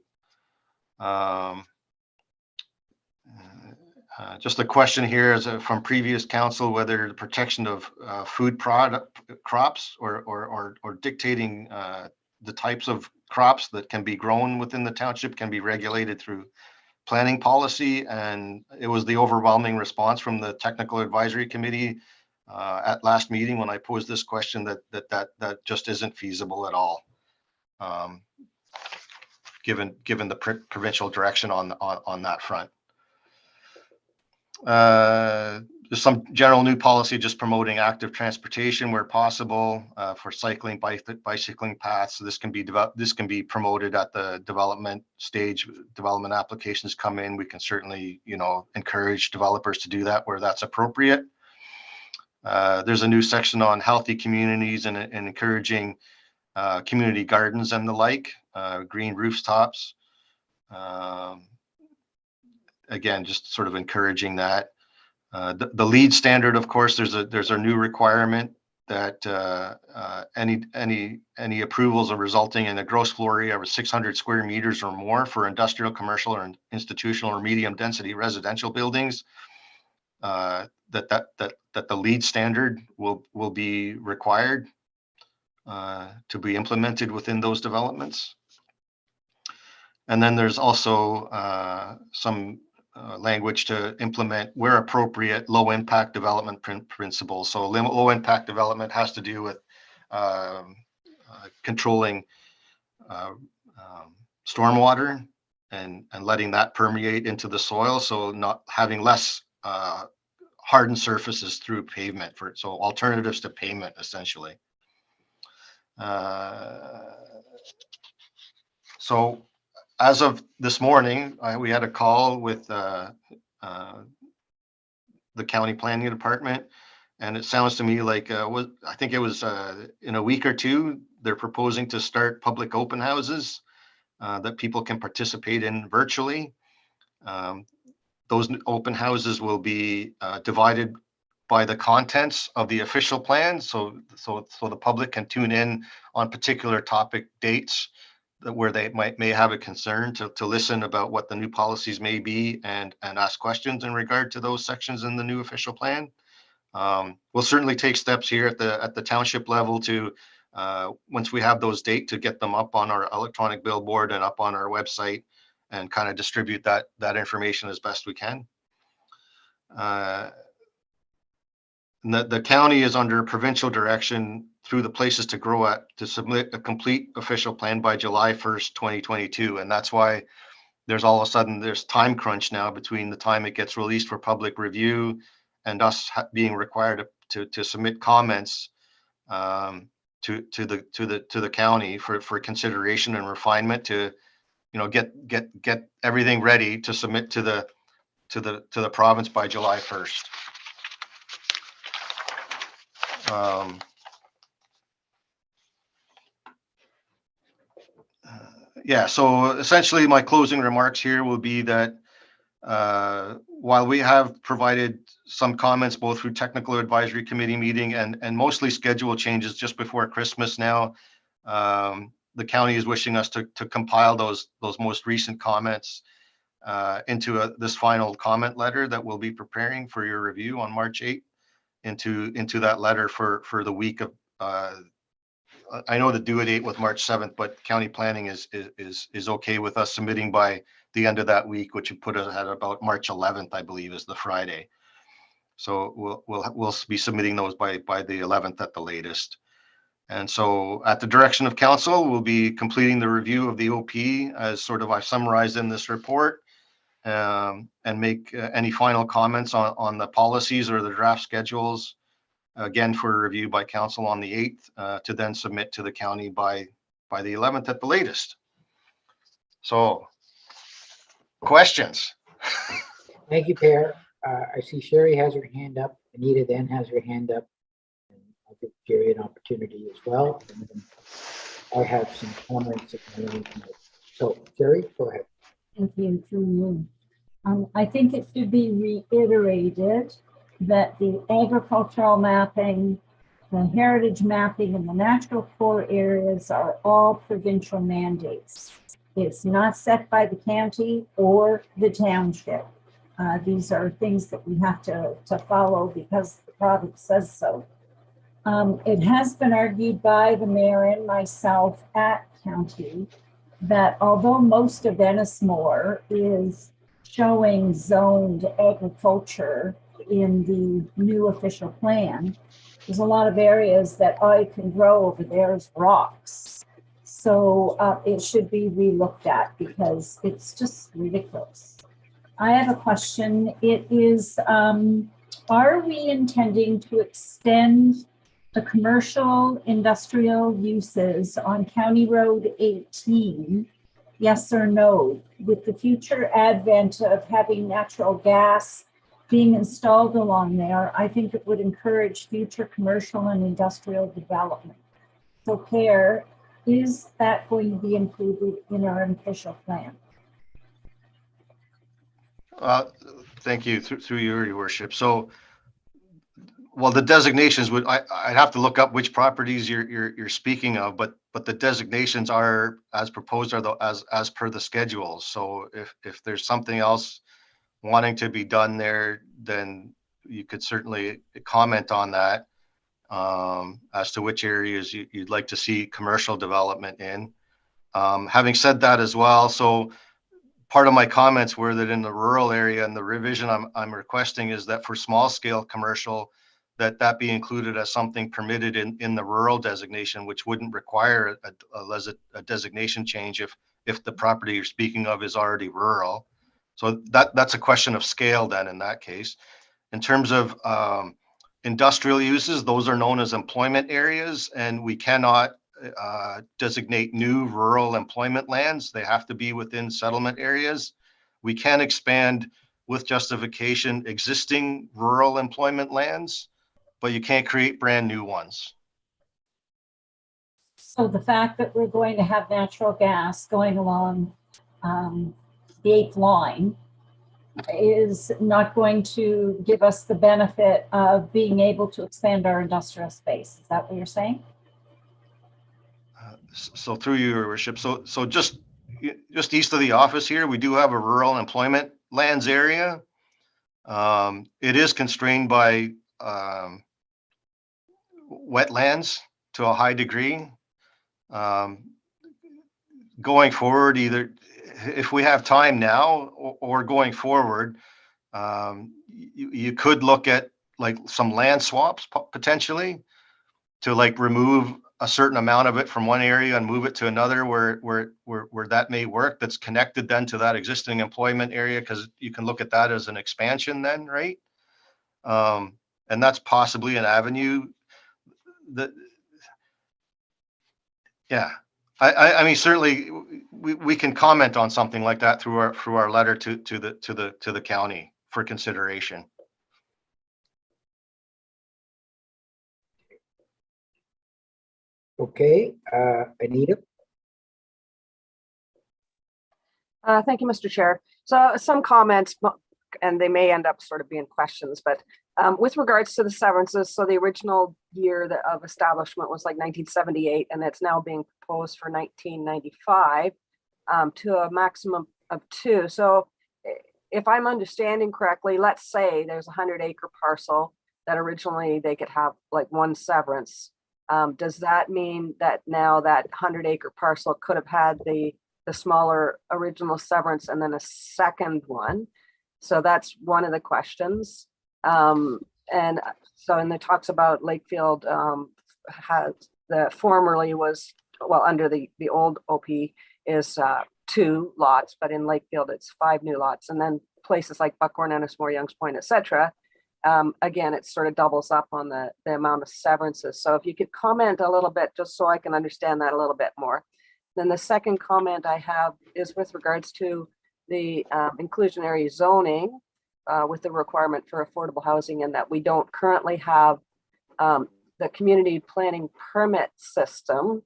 Just a question here is from previous council whether the protection of food product crops or dictating the types of crops that can be grown within the township can be regulated through planning policy. And it was the overwhelming response from the technical advisory committee at last meeting when I posed this question that just isn't feasible at all, given the provincial direction on that front. There's some general new policy just promoting active transportation where possible for cycling, bicycling paths. So this can be promoted at the development stage. Development applications come in. We can certainly, encourage developers to do that where that's appropriate. There's a new section on healthy communities and encouraging community gardens and the like, green rooftops. Again, just sort of encouraging that. The LEED standard, of course, there's a new requirement that any approvals are resulting in a gross floor area of 600 square meters or more for industrial, commercial, or institutional or medium density residential buildings. That the LEED standard will be required to be implemented within those developments. And then there's also some language to implement, where appropriate, low impact development principles. So low impact development has to do with controlling stormwater and letting that permeate into the soil. So not having less hardened surfaces through pavement, so alternatives to pavement essentially. So as of this morning, we had a call with the county planning department, and it sounds to me like I think it was in a week or two, they're proposing to start public open houses that people can participate in virtually. Those open houses will be divided by the contents of the official plan, so the public can tune in on particular topic dates where they may have a concern to listen about what the new policies may be and ask questions in regard to those sections in the new official plan. We'll certainly take steps here at the township level to once we have those dates to get them up on our electronic billboard and up on our website and kind of distribute that information as best we can. The county is under provincial direction through the Places to Grow at to submit a complete official plan by July 1st, 2022. And that's why there's all of a sudden there's time crunch now between the time it gets released for public review and us being required to submit comments to the county for consideration and refinement to get everything ready to submit to the province by July 1st. Yeah, so essentially my closing remarks here will be that while we have provided some comments both through technical advisory committee meeting and mostly schedule changes just before Christmas now, the county is wishing us to compile those most recent comments into this final comment letter that we'll be preparing for your review on March 8th into that letter for the week of I know the due date was March 7th, but county planning is okay with us submitting by the end of that week, which would put us at about March 11th, I believe, is the Friday. So we'll be submitting those by the 11th at the latest. And so at the direction of council, we'll be completing the review of the OP as sort of I've summarized in this report, and make any final comments on the policies or the draft schedules, again for review by council on the 8th, to then submit to the county by the 11th at the latest. So questions? Thank you, Per. I see Sherry has her hand up. Anita then has her hand up. And I'll give Jerry an opportunity as well. And then I have some comments that I want to make. So Sherry, go ahead. Thank you, through you. I think it should be reiterated that the agricultural mapping, the heritage mapping, and the natural core areas are all provincial mandates. It's not set by the county or the township. These are things that we have to follow because the province says so. It has been argued by the mayor and myself at county that although most of Ennismore is showing zoned agriculture in the new official plan, there's a lot of areas that I can grow over there as rocks. So it should be relooked at because it's just ridiculous. I have a question. It is Are we intending to extend the commercial industrial uses on County Road 18? Yes or no? With the future advent of having natural gas being installed along there, I think it would encourage future commercial and industrial development. So Per, is that going to be included in our official plan? Thank you, through your worship. So, well, the designations would, I'd have to look up which properties you're speaking of, but the designations are as proposed, are as per the schedule. So if there's something else wanting to be done there, then you could certainly comment on that, as to which areas you'd like to see commercial development in. Having said that as well, so part of my comments were that in the rural area, and the revision I'm requesting is that for small scale commercial, that be included as something permitted in the rural designation, which wouldn't require a designation change if the property you're speaking of is already rural. So that's a question of scale then in that case. In terms of industrial uses, those are known as employment areas, and we cannot designate new rural employment lands. They have to be within settlement areas. We can expand with justification existing rural employment lands, but you can't create brand new ones. So the fact that we're going to have natural gas going along the 8th line is not going to give us the benefit of being able to expand our industrial space. Is that what you're saying? So through your worship, so just east of the office here, we do have a rural employment lands area. It is constrained by wetlands to a high degree. Going forward, either if we have time now or going forward, you could look at like some land swaps potentially to like remove a certain amount of it from one area and move it to another where that may work, that's connected then to that existing employment area, because you can look at that as an expansion then, right? And that's possibly an avenue that, yeah. I mean, certainly we can comment on something like that through our letter to the county for consideration. Okay, Anita? Thank you, Mr. Chair. So some comments, and they may end up sort of being questions, but with regards to the severances, so the original year of establishment was like 1978, and it's now being proposed for 1995 to a maximum of 2. So if I'm understanding correctly, let's say there's a 100-acre parcel that originally they could have like 1 severance. Does that mean that now that 100-acre parcel could have had the smaller original severance and then a second one? So that's one of the questions. And so, and it talks about Lakefield has formerly was, well, under the old OP is 2 lots, but in Lakefield it's 5 new lots. And then places like Buckhorn, Ennismore, Youngs Point, etc. Again, it sort of doubles up on the amount of severances. So if you could comment a little bit, just so I can understand that a little bit more. Then the second comment I have is with regards to the inclusionary zoning with the requirement for affordable housing, and that we don't currently have the community planning permit system.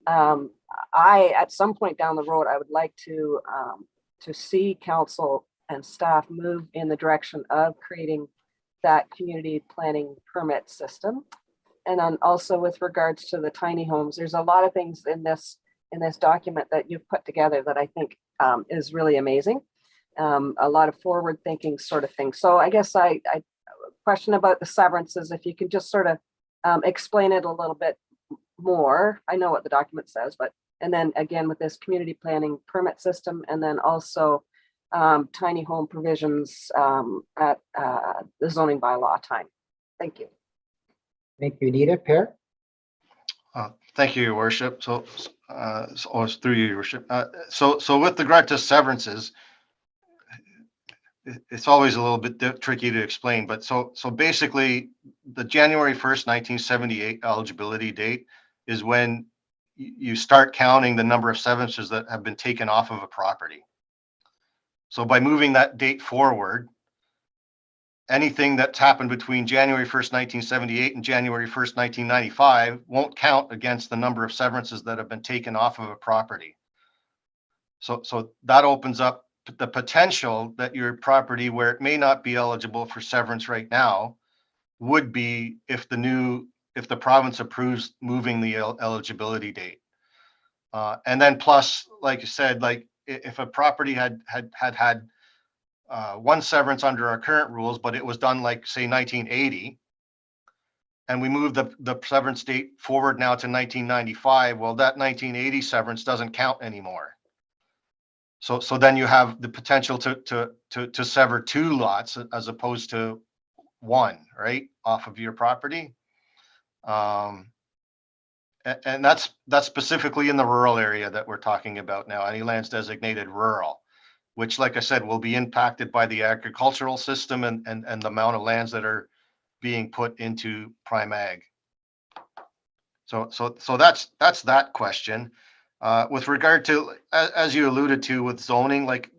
At some point down the road, I would like to see council and staff move in the direction of creating that community planning permit system. And then also with regards to the tiny homes, there's a lot of things in this document that you've put together that I think is really amazing. A lot of forward thinking sort of thing. So I guess I question about the severances, if you can just sort of explain it a little bit more. I know what the document says, but, and then again with this community planning permit system, and then also tiny home provisions at the zoning bylaw time. Thank you. Thank you, Anita. Per? Thank you, Your Worship. So through you, Your Worship. So with regard to severances, it's always a little bit tricky to explain, but so basically the January 1st, 1978 eligibility date is when you start counting the number of severances that have been taken off of a property. So by moving that date forward, anything that's happened between January 1st, 1978 and January 1st, 1995 won't count against the number of severances that have been taken off of a property. So that opens up the potential that your property, where it may not be eligible for severance right now, would be if the province approves moving the eligibility date. And then plus, like you said, like if a property had one severance under our current rules, but it was done like say 1980, and we move the severance date forward now to 1995, well, that 1980 severance doesn't count anymore. So then you have the potential to sever 2 lots as opposed to 1, right, off of your property. And that's specifically in the rural area that we're talking about now. Any lands designated rural, which, like I said, will be impacted by the agricultural system and the amount of lands that are being put into prime ag. So that's that question. With regard to, as you alluded to with zoning, like,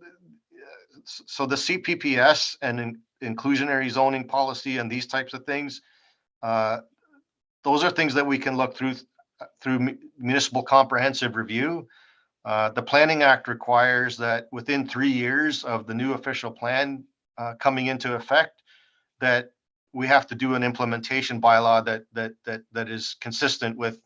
so the CPPS and inclusionary zoning policy and these types of things, those are things that we can look through municipal comprehensive review. The Planning Act requires that within 3 years of the new official plan coming into effect, that we have to do an implementation bylaw that is consistent with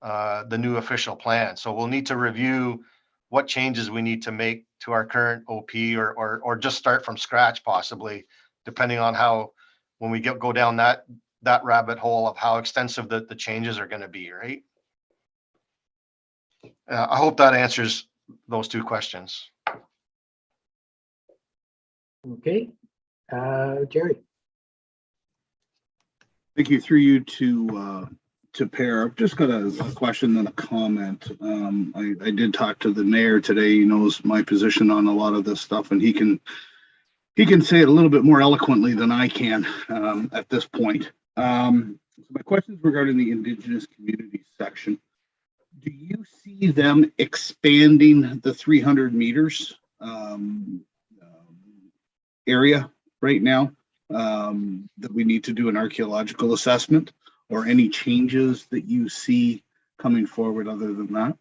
the new official plan. So we'll need to review what changes we need to make to our current OP, or just start from scratch possibly, depending on how, when we go down that rabbit hole of how extensive the changes are going to be, right? I hope that answers those 2 questions. Okay, Jerry. Thank you. Through you to Per. I've just got a question and a comment. I did talk to the mayor today. He knows my position on a lot of this stuff, and he can say it a little bit more eloquently than I can at this point. So my question is regarding the Indigenous communities section. Do you see them expanding the 300 meters area right now that we need to do an archaeological assessment, or any changes that you see coming forward other than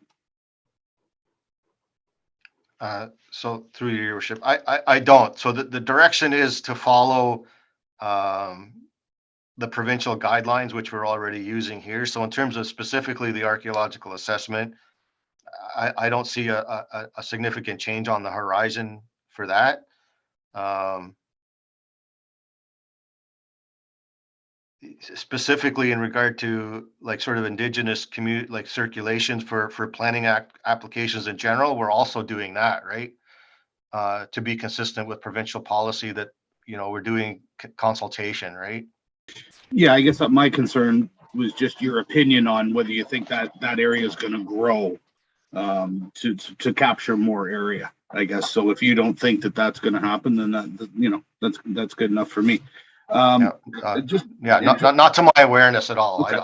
that? So through your worship, I don't. So the direction is to follow the provincial guidelines, which we're already using here. So in terms of specifically the archaeological assessment, I don't see a significant change on the horizon for that. Specifically in regard to like sort of Indigenous community, like circulations for planning applications in general, we're also doing that, right? To be consistent with provincial policy that, we're doing consultation, right? Yeah, I guess that my concern was just your opinion on whether you think that area is going to grow to capture more area, I guess. So if you don't think that that's going to happen, then that's good enough for me. Not to my awareness at all. Okay.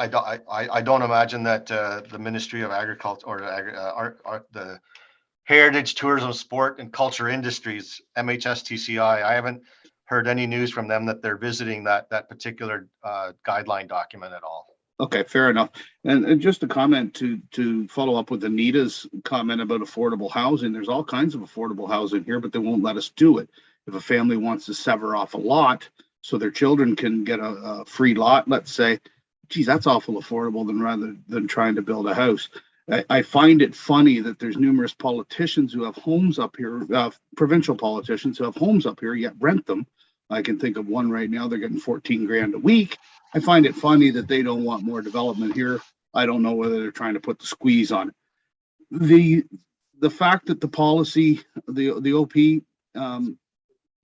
I don't imagine that the Ministry of Agriculture or the Heritage, Tourism, Sport and Culture Industries, MHSTCI, I haven't heard any news from them that they're visiting that particular guideline document at all. Okay, fair enough. And just a comment to follow up with Anita's comment about affordable housing. There's all kinds of affordable housing here, but they won't let us do it. If a family wants to sever off a lot so their children can get a free lot, let's say, geez, that's awful affordable rather than trying to build a house. I find it funny that there's numerous politicians who have homes up here, provincial politicians who have homes up here, yet rent them. I can think of one right now, they're getting 14 grand a week. I find it funny that they don't want more development here. I don't know whether they're trying to put the squeeze on it. The fact that the policy, the OP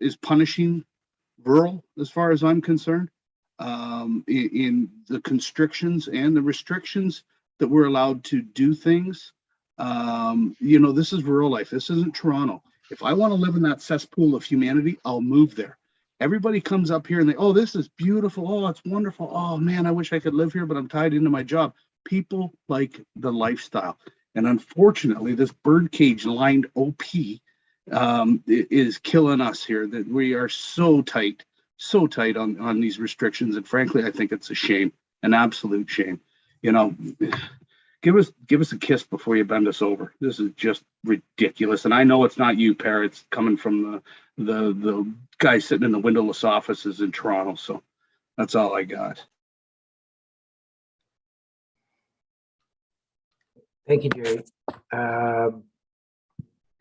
is punishing rural, as far as I'm concerned, in the constrictions and the restrictions that we're allowed to do things. This is rural life. This isn't Toronto. If I want to live in that cesspool of humanity, I'll move there. Everybody comes up here and they, oh, this is beautiful. Oh, it's wonderful. Oh man, I wish I could live here, but I'm tied into my job. People like the lifestyle. And unfortunately, this birdcage lined OP is killing us here, that we are so tight on these restrictions. And frankly, I think it's a shame, an absolute shame. You know, give us a kiss before you bend us over. This is just ridiculous. And I know it's not you, Per. It's coming from the guy sitting in the windowless offices in Toronto. So that's all I got. Thank you, Jerry.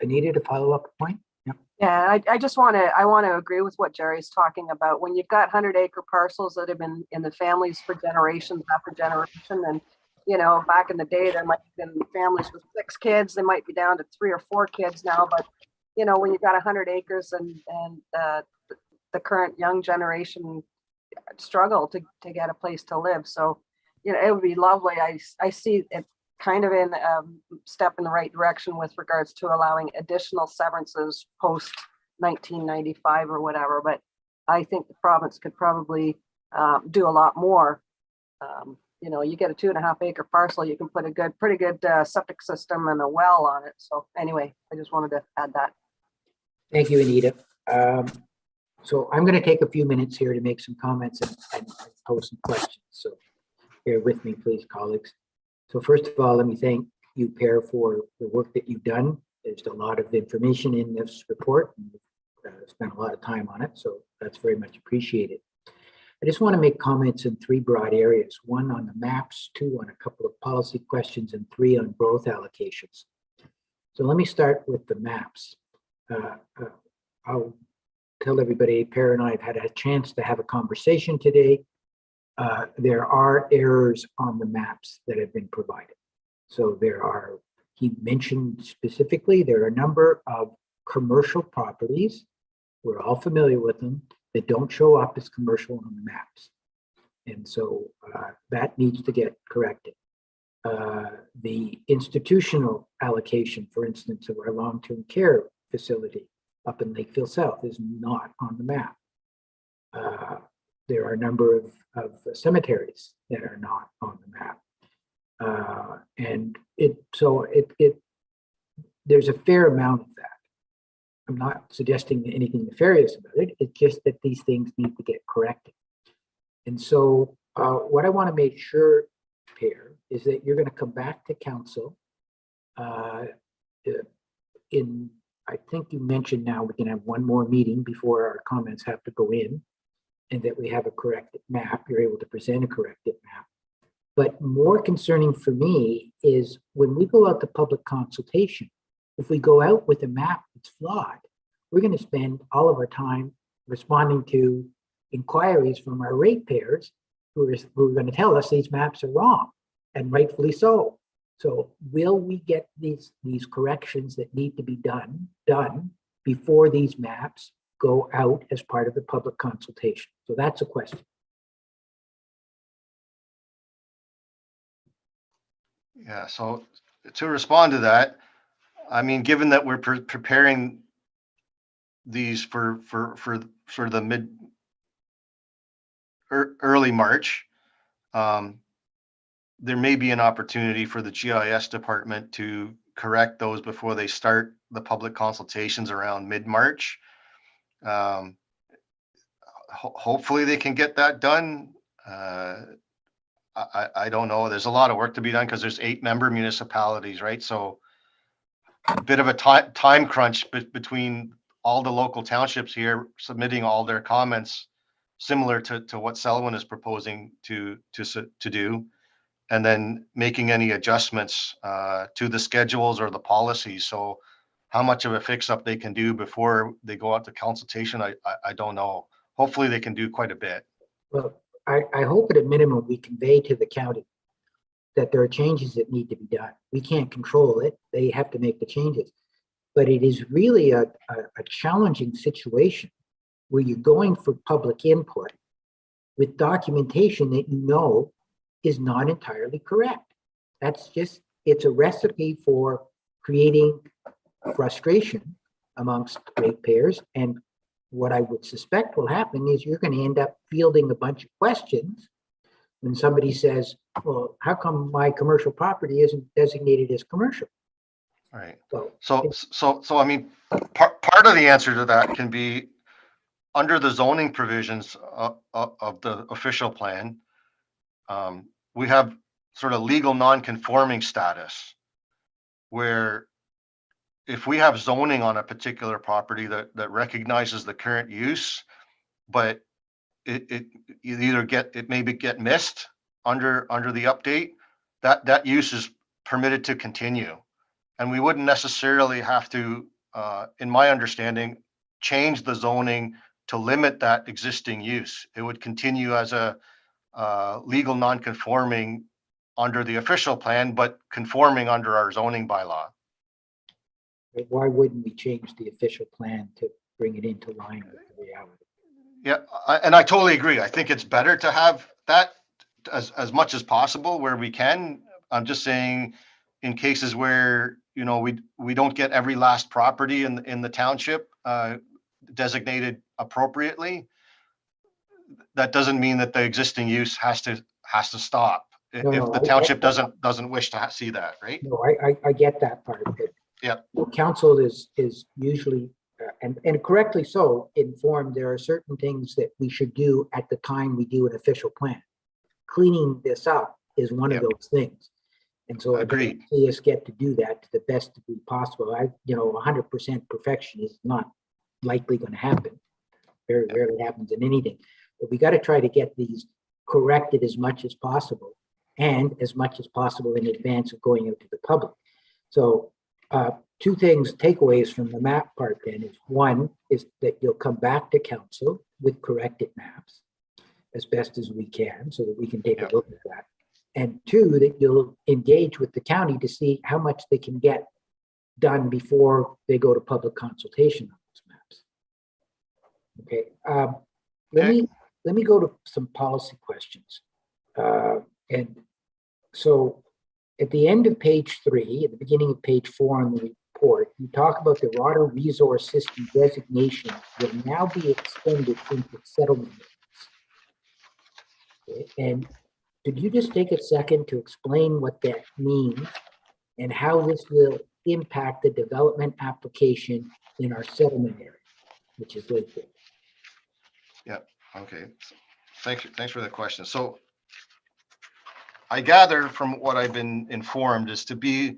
Anita, to follow up point? Yeah. Yeah, I just want to agree with what Jerry's talking about. When you've got 100-acre parcels that have been in the families for generations after generation, and you know, back in the day, there might have been families with 6 kids. They might be down to 3 or 4 kids now. But you know, when you've got 100 acres and the current young generation struggle to get a place to live, so you know, it would be lovely. I see it kind of in step in the right direction with regards to allowing additional severances post 1995 or whatever. But I think the province could probably do a lot more. You know, you get a 2.5-acre parcel, you can put a pretty good septic system and a well on it. So anyway, I just wanted to add that. Thank you, Anita. So I'm going to take a few minutes here to make some comments and pose some questions. So bear with me, please, colleagues. So first of all, let me thank you, Per, for the work that you've done. There's a lot of information in this report, and you've spent a lot of time on it, so that's very much appreciated. I just want to make comments in 3 broad areas: 1 on the maps, 2 on a couple of policy questions, and 3 on growth allocations. So let me start with the maps. I'll tell everybody, Per and I have had a chance to have a conversation today. There are errors on the maps that have been provided. So he mentioned specifically, there are a number of commercial properties, we're all familiar with them, that don't show up as commercial on the maps. And so that needs to get corrected. The institutional allocation, for instance, of our long-term care facility up in Lakeville South is not on the map. There are a number of cemeteries that are not on the map. And there's a fair amount of that. I'm not suggesting anything nefarious about it. It's just that these things need to get corrected. And so what I want to make sure, Per, is that you're going to come back to council I think you mentioned now we can have 1 more meeting before our comments have to go in, and that we have a corrected map. You're able to present a corrected map. But more concerning for me is when we go out to public consultation, if we go out with a map that's flawed, we're going to spend all of our time responding to inquiries from our ratepayers who are going to tell us these maps are wrong, and rightfully so. So will we get these corrections that need to be done before these maps go out as part of the public consultation? So that's a question. Yeah, so to respond to that, I mean, given that we're preparing these for sort of the early March, there may be an opportunity for the GIS department to correct those before they start the public consultations around mid-March. Hopefully they can get that done. I don't know. There's a lot of work to be done because there's 8 member municipalities, right? So a bit of a time crunch between all the local townships here submitting all their comments, similar to what Selwyn is proposing to do, and then making any adjustments to the schedules or the policies. So how much of a fix-up they can do before they go out to consultation, I don't know. Hopefully they can do quite a bit. Well, I hope at a minimum we convey to the county that there are changes that need to be done. We can't control it. They have to make the changes. But it is really a challenging situation where you're going for public input with documentation that you know is not entirely correct. That's just, it's a recipe for creating frustration amongst ratepayers. And what I would suspect will happen is you're going to end up fielding a bunch of questions when somebody says, well, how come my commercial property isn't designated as commercial? Right. So, So I mean, part of the answer to that can be under the zoning provisions of the official plan. We have sort of legal non-conforming status, where if we have zoning on a particular property that recognizes the current use, but it maybe get missed under the update, that use is permitted to continue. And we wouldn't necessarily have to, in my understanding, change the zoning to limit that existing use. It would continue as a legal non-conforming under the official plan, but conforming under our zoning bylaw. why wouldn't we change the official plan to bring it into line with the reality? Yeah, and I totally agree. I think it's better to have that as much as possible where we can. I'm just saying, in cases where, you know, we don't get every last property in the township designated appropriately, that doesn't mean that the existing use has to stop if the township doesn't wish to see that, right? No, I get that part, but yeah, council is usually and correctly so informed. There are certain things that we should do at the time we do an official plan. Cleaning this up is one of those things, and so agreed. See us get to do that to the best degree possible. 100% perfection is not likely going to happen. Very rarely happens in anything, but we got to try to get these corrected as much as possible, and as much as possible in advance of going out to the public. So two takeaways from the map part then is, one is that you'll come back to council with corrected maps as best as we can so that we can take a look at that. And two, that you'll engage with the county to see how much they can get done before they go to public consultation on those maps. Okay. Let me go to some policy questions. And so at the end of page 3, at the beginning of page 4 on the report, you talk about the water resource system designation will now be extended into settlement areas. Okay. And could you just take a second to explain what that means and how this will impact the development application in our settlement area, which is Lakewood? Yeah, okay. Thanks for the question. So I gather from what I've been informed is to be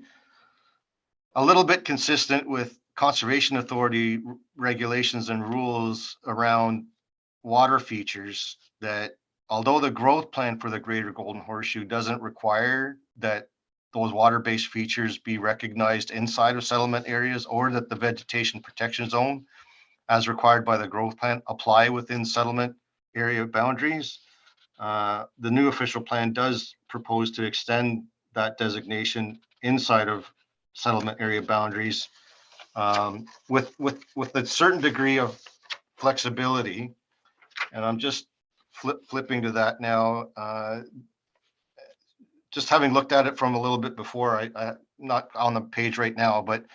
a little bit consistent with Conservation Authority regulations and rules around water features, that although the growth plan for the Greater Golden Horseshoe doesn't require that those water-based features be recognized inside of settlement areas, or that the vegetation protection zone as required by the growth plan apply within settlement area boundaries, the new official plan does propose to extend that designation inside of settlement area boundaries with a certain degree of flexibility. And I'm just flipping to that now. Just having looked at it from a little bit before, I not on the page right now, but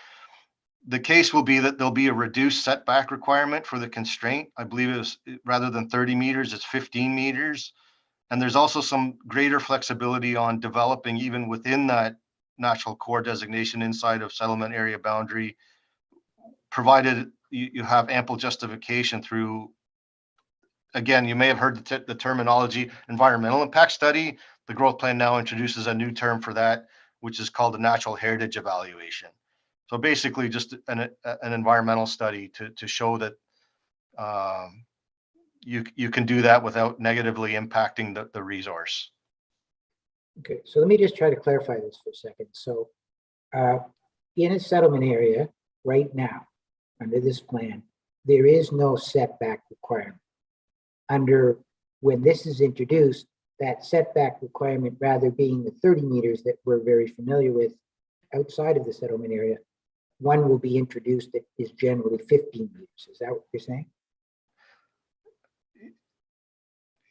the case will be that there'll be a reduced setback requirement for the constraint. I believe it was, rather than 30 meters, it's 15 meters. And there's also some greater flexibility on developing even within that natural core designation inside of settlement area boundary, provided you have ample justification through, again, you may have heard the terminology environmental impact study. The growth plan now introduces a new term for that, which is called the natural heritage evaluation. So basically just an environmental study to show that you can do that without negatively impacting the resource. Okay, so let me just try to clarify this for a second. So in a settlement area right now, under this plan, there is no setback requirement. When this is introduced, that setback requirement, rather being the 30 meters that we're very familiar with outside of the settlement area, one will be introduced that is generally 15 meters. Is that what you're saying?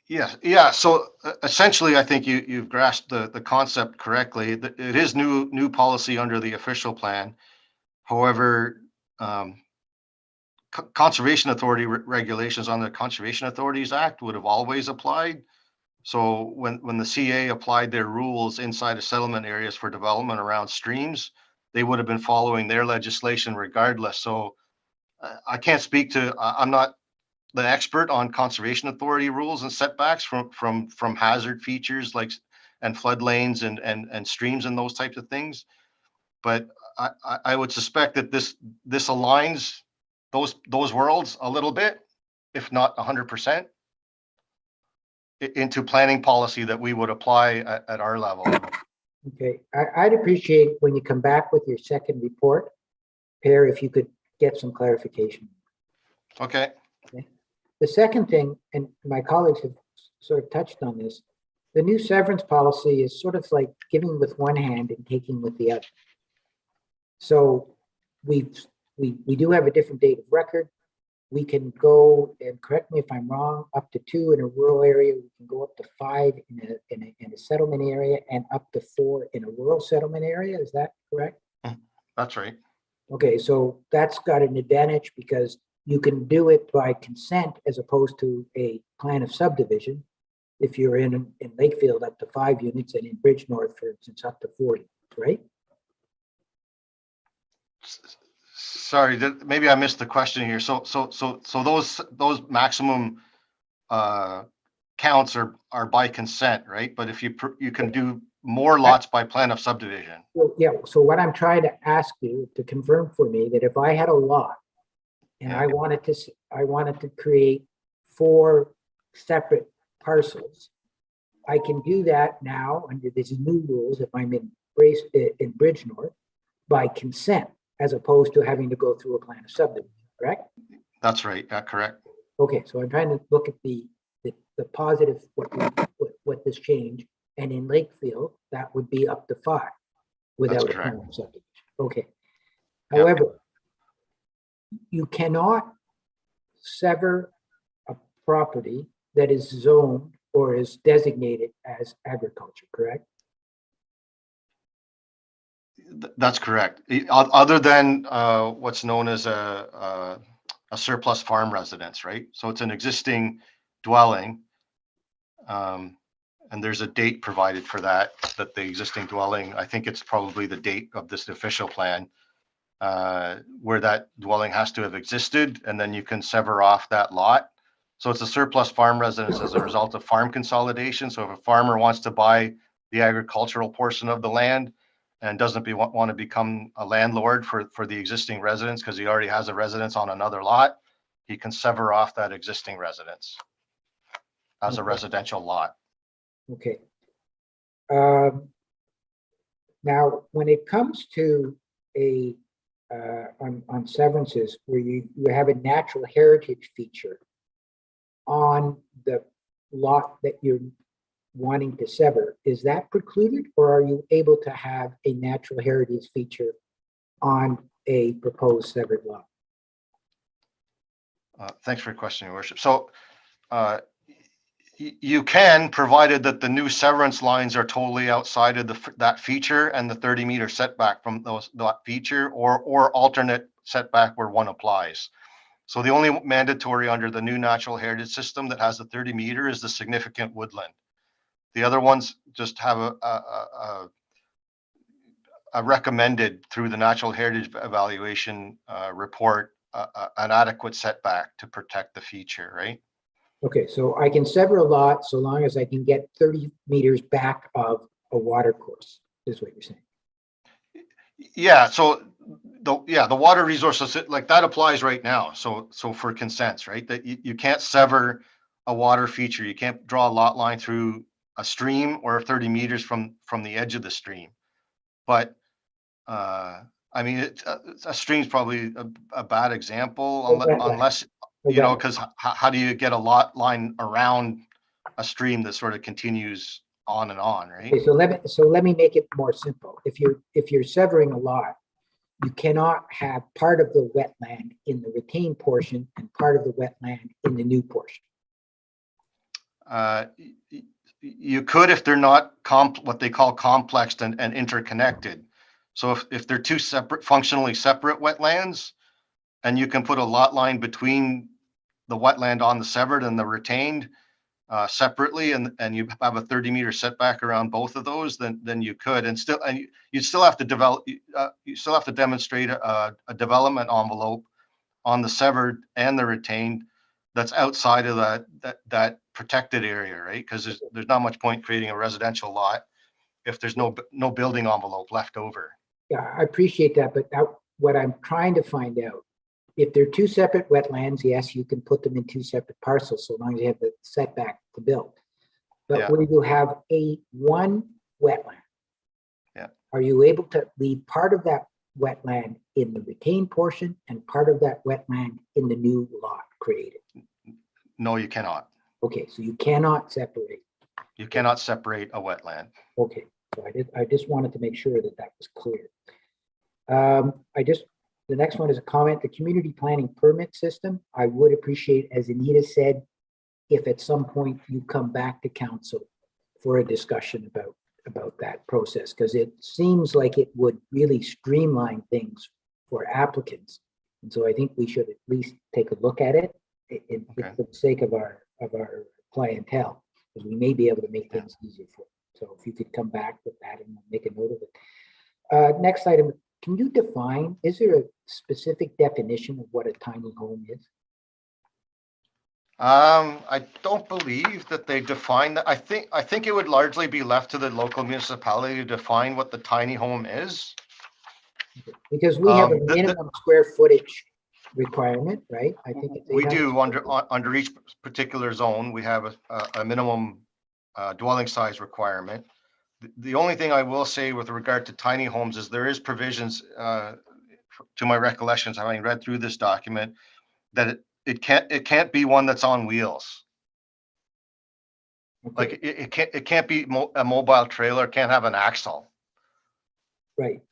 Yes, yeah. So essentially, I think you've grasped the concept correctly. It is new policy under the official plan. However, Conservation Authority regulations on the Conservation Authorities Act would have always applied. So when the CA applied their rules inside of settlement areas for development around streams, they would have been following their legislation regardless. So I can't speak to, I'm not the expert on Conservation Authority rules and setbacks from hazard features like and flood lanes and streams and those types of things. But I would suspect that this aligns those worlds a little bit, if not 100%, into planning policy that we would apply at our level. Okay, I'd appreciate when you come back with your second report, Per, if you could get some clarification. Okay. The second thing, and my colleagues have sort of touched on this, the new severance policy is sort of like giving with one hand and taking with the other. So we do have a different date of record. We can go, and correct me if I'm wrong, up to 2 in a rural area. We can go up to 5 in a settlement area and up to 4 in a rural settlement area. Is that correct? That's right. Okay, so that's got an advantage because you can do it by consent as opposed to a plan of subdivision. If you're in Lakefield, up to 5 units, and in Bridge North, for instance, up to 40, right? Sorry, maybe I missed the question here. So those maximum counts are by consent, right? But if you can do more lots by plan of subdivision. Well, yeah. So what I'm trying to ask you to confirm for me that if I had a lot and I wanted to create 4 separate parcels, I can do that now under these new rules if I'm in Bridge North by consent, as opposed to having to go through a plan of subdivision, correct? That's right. Correct. Okay, so I'm trying to look at the positive, what this change, and in Lakefield, that would be up to 5 without a plan of subdivision. Okay. However, you cannot sever a property that is zoned or is designated as agriculture, correct? That's correct. Other than what's known as a surplus farm residence, right? So it's an existing dwelling, and there's a date provided for that the existing dwelling, I think it's probably the date of this official plan, where that dwelling has to have existed, and then you can sever off that lot. So it's a surplus farm residence as a result of farm consolidation. So if a farmer wants to buy the agricultural portion of the land and doesn't want to become a landlord for the existing residence because he already has a residence on another lot, he can sever off that existing residence as a residential lot. Okay. Now, when it comes to on severances where you have a natural heritage feature on the lot that you're wanting to sever, is that precluded, or are you able to have a natural heritage feature on a proposed severed lot? Thanks for your question, Your Worship. So you can, provided that the new severance lines are totally outside of that feature and the 30-meter setback from that feature, or alternate setback where one applies. So the only mandatory under the new natural heritage system that has the 30 meter is the significant woodland. The other ones just have a recommended through the natural heritage evaluation report an adequate setback to protect the feature, right? Okay, so I can sever a lot so long as I can get 30 meters back of a water course, is what you're saying. Yeah, so the water resources, like that applies right now. So for consents, right, that you can't sever a water feature. You can't draw a lot line through a stream or 30 meters from the edge of the stream. But I mean, a stream's probably a bad example unless you know, because how do you get a lot line around a stream that sort of continues on and on, right? Okay, so let me make it more simple. If you're severing a lot, you cannot have part of the wetland in the retained portion and part of the wetland in the new portion. You could if they're not what they call complexed and interconnected. So if they're two separate, functionally separate wetlands, and you can put a lot line between the wetland on the severed and the retained separately, and you have a 30-meter setback around both of those, then you could, and you still have to develop, you still have to demonstrate a development envelope on the severed and the retained that's outside of that protected area, right? Because there's not much point creating a residential lot if there's no building envelope left over. Yeah, I appreciate that, but what I'm trying to find out, if they're two separate wetlands, yes, you can put them in two separate parcels so long as you have the setback to build. But Yeah. where you have one wetland, yeah, are you able to leave part of that wetland in the retained portion and part of that wetland in the new lot created? No, you cannot. Okay, so you cannot separate. You cannot separate a wetland. Okay, so I just wanted to make sure that was clear. The next one is a comment, the community planning permit system. I would appreciate, as Anita said, if at some point you come back to council for a discussion about that process, because it seems like it would really streamline things for applicants. And so I think we should at least take a look at it for the sake of our clientele, because we may be able to make things easier for them. So if you could come back with that and make a note of it. Next item, can you define, is there a specific definition of what a tiny home is? I don't believe that they define that. I think it would largely be left to the local municipality to define what the tiny home is. Because we have a minimum square footage requirement, right? I think it's we do under each particular zone. We have a minimum dwelling size requirement. The only thing I will say with regard to tiny homes is there is provisions, to my recollections, having read through this document, that it can't be one that's on wheels. Okay. Like it can't be a mobile trailer, can't have an axle. Right.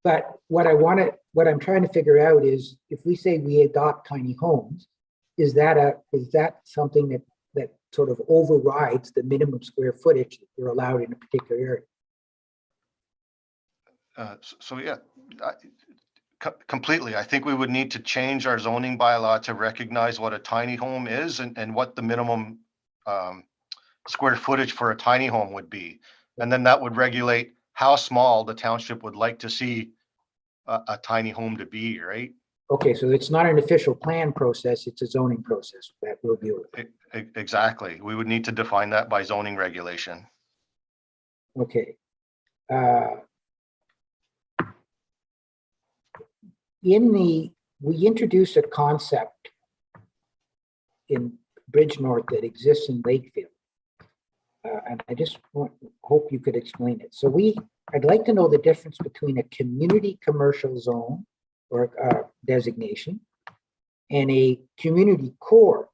But what I'm trying to figure out is, if we say we adopt tiny homes, is that something that sort of overrides the minimum square footage that you're allowed in a particular area? So yeah, completely. I think we would need to change our zoning bylaw to recognize what a tiny home is and what the minimum square footage for a tiny home would be. And then that would regulate how small the township would like to see a tiny home to be, right? Okay, so it's not an official plan process, it's a zoning process that we'll deal with. Exactly. We would need to define that by zoning regulation. Okay. We introduced a concept in Bridge North that exists in Lakefield. And I just hope you could explain it. So I'd like to know the difference between a community commercial zone or designation and a community core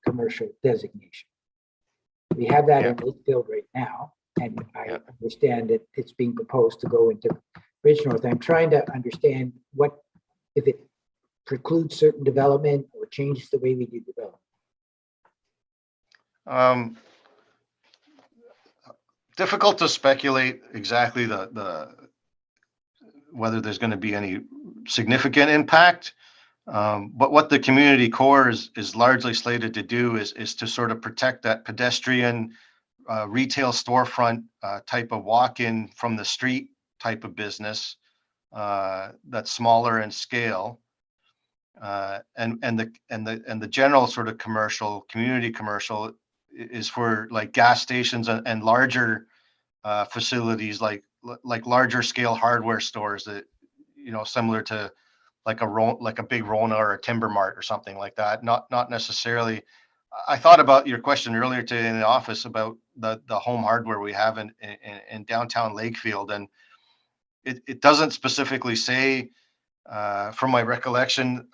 commercial designation. We have that in Lakefield right now, and I understand that it's being proposed to go into Bridge North. I'm trying to understand if it precludes certain development or changes the way we do development. Difficult to speculate exactly whether there's going to be any significant impact. But what the community core is largely slated to do is to sort of protect that pedestrian retail storefront type of walk-in from the street type of business that's smaller in scale, and the general sort of community commercial is for like gas stations and larger facilities like larger scale hardware stores that, similar to like a big Rona or a Timber Mart or something like that. Not necessarily. I thought about your question earlier today in the office about the home hardware we have in downtown Lakefield, and it doesn't specifically say, from my recollection,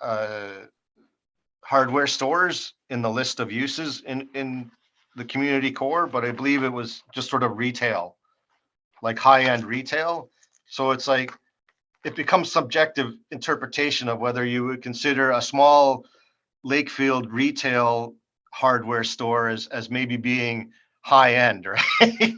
hardware stores in the list of uses in the community core, but I believe it was just sort of retail, like high-end retail. So it's like, it becomes subjective interpretation of whether you would consider a small Lakefield retail hardware store as maybe being high-end, right?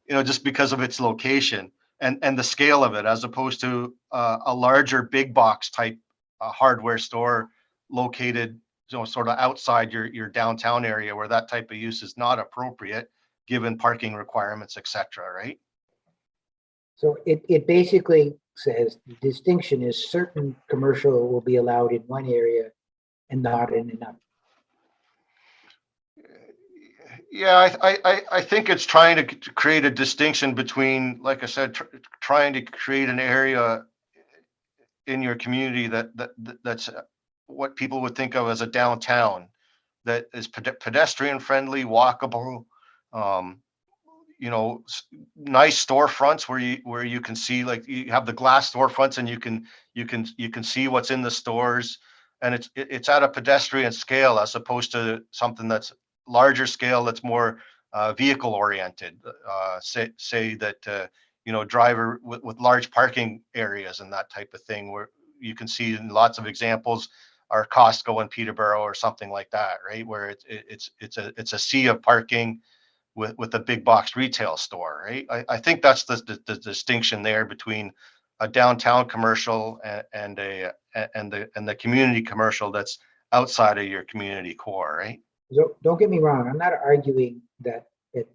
Just because of its location and the scale of it, as opposed to a larger big box type a hardware store located, sort of outside your downtown area where that type of use is not appropriate, given parking requirements, et cetera, right? So it basically says the distinction is certain commercial will be allowed in one area and not in another. Yeah, I think it's trying to create a distinction between, like I said, trying to create an area in your community that's what people would think of as a downtown, that is pedestrian friendly, walkable, nice storefronts where you can see, like, you have the glass storefronts and you can see what's in the stores, and it's at a pedestrian scale as opposed to something that's larger scale, that's more vehicle oriented. Say that driver with large parking areas and that type of thing, where you can see in lots of examples are Costco in Peterborough or something like that, right? Where it's a sea of parking with a big box retail store, right? I think that's the distinction there between a downtown commercial and the community commercial that's outside of your community core, right? So don't get me wrong, I'm not arguing that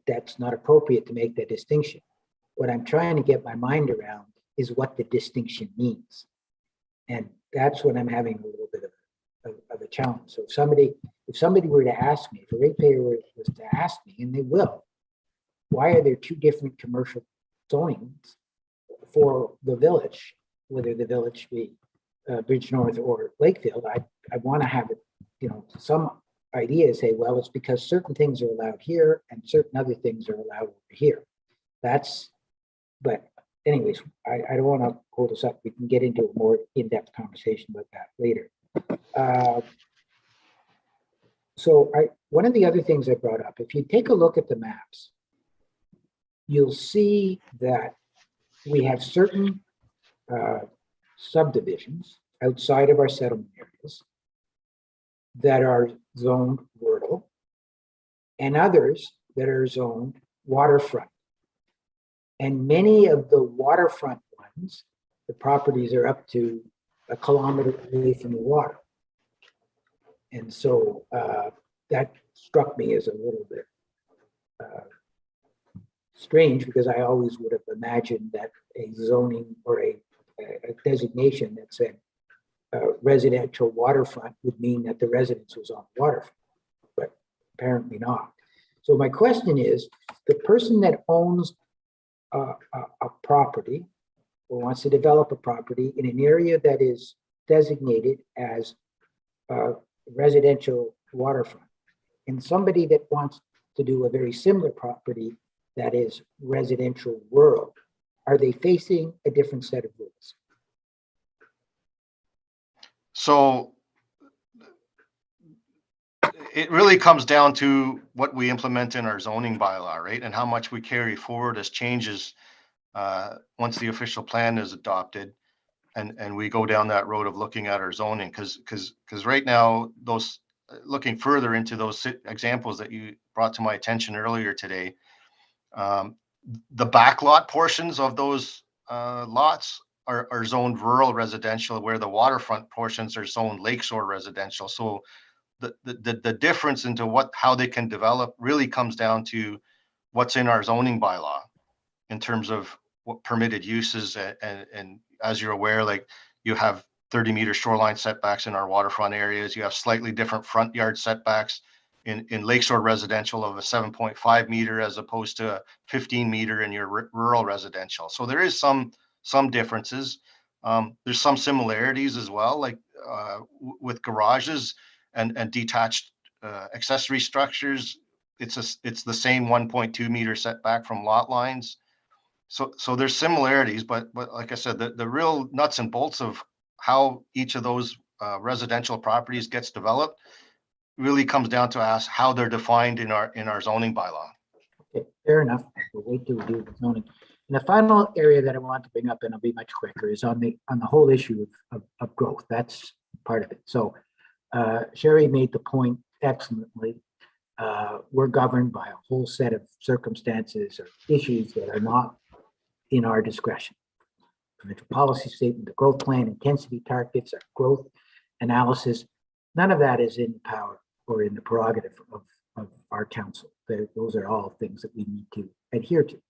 that's not appropriate to make that distinction. What I'm trying to get my mind around is what the distinction means. And that's what I'm having a little bit of a challenge. So if somebody were to ask me, if a ratepayer was to ask me, and they will, why are there two different commercial zonings for the village, whether the village be Bridge North or Lakefield? I want to have it, some idea, say, well, it's because certain things are allowed here and certain other things are allowed over here. But anyways, I don't want to hold us up. We can get into a more in-depth conversation about that later. So one of the other things I brought up, if you take a look at the maps, you'll see that we have certain subdivisions outside of our settlement areas that are zoned rural, and others that are zoned waterfront. And many of the waterfront ones, the properties are up to 1 kilometer away from the water. And so that struck me as a little bit strange, because I always would have imagined that a zoning or a designation that said residential waterfront would mean that the residence was on the waterfront, but apparently not. So my question is, the person that owns a property or wants to develop a property in an area that is designated as residential waterfront, and somebody that wants to do a very similar property that is residential rural, are they facing a different set of rules? So it really comes down to what we implement in our zoning bylaw, right? And how much we carry forward as changes once the official plan is adopted, and we go down that road of looking at our zoning, because right now, those looking further into those examples that you brought to my attention earlier today, the backlot portions of those lots are zoned rural residential, where the waterfront portions are zoned lakeshore residential. So the difference into how they can develop really comes down to what's in our zoning bylaw in terms of what permitted uses. And as you're aware, like, you have 30-meter shoreline setbacks in our waterfront areas. You have slightly different front yard setbacks in lakeshore residential of a 7.5 meter as opposed to a 15 meter in your rural residential. So there is some differences. There's some similarities as well, like with garages and detached accessory structures. It's the same 1.2 meter setback from lot lines. So there's similarities, but like I said, the real nuts and bolts of how each of those residential properties gets developed really comes down to how they're defined in our zoning bylaw. Okay, fair enough. We'll wait till we do the zoning. And the final area that I want to bring up, and I'll be much quicker, is on the whole issue of growth. That's part of it. So Sherry made the point excellently. We're governed by a whole set of circumstances or issues that are not in our discretion. provincial policy statement, the growth plan, intensity targets, our growth analysis. None of that is in power or in the prerogative of our council. Those are all things that we need to adhere to.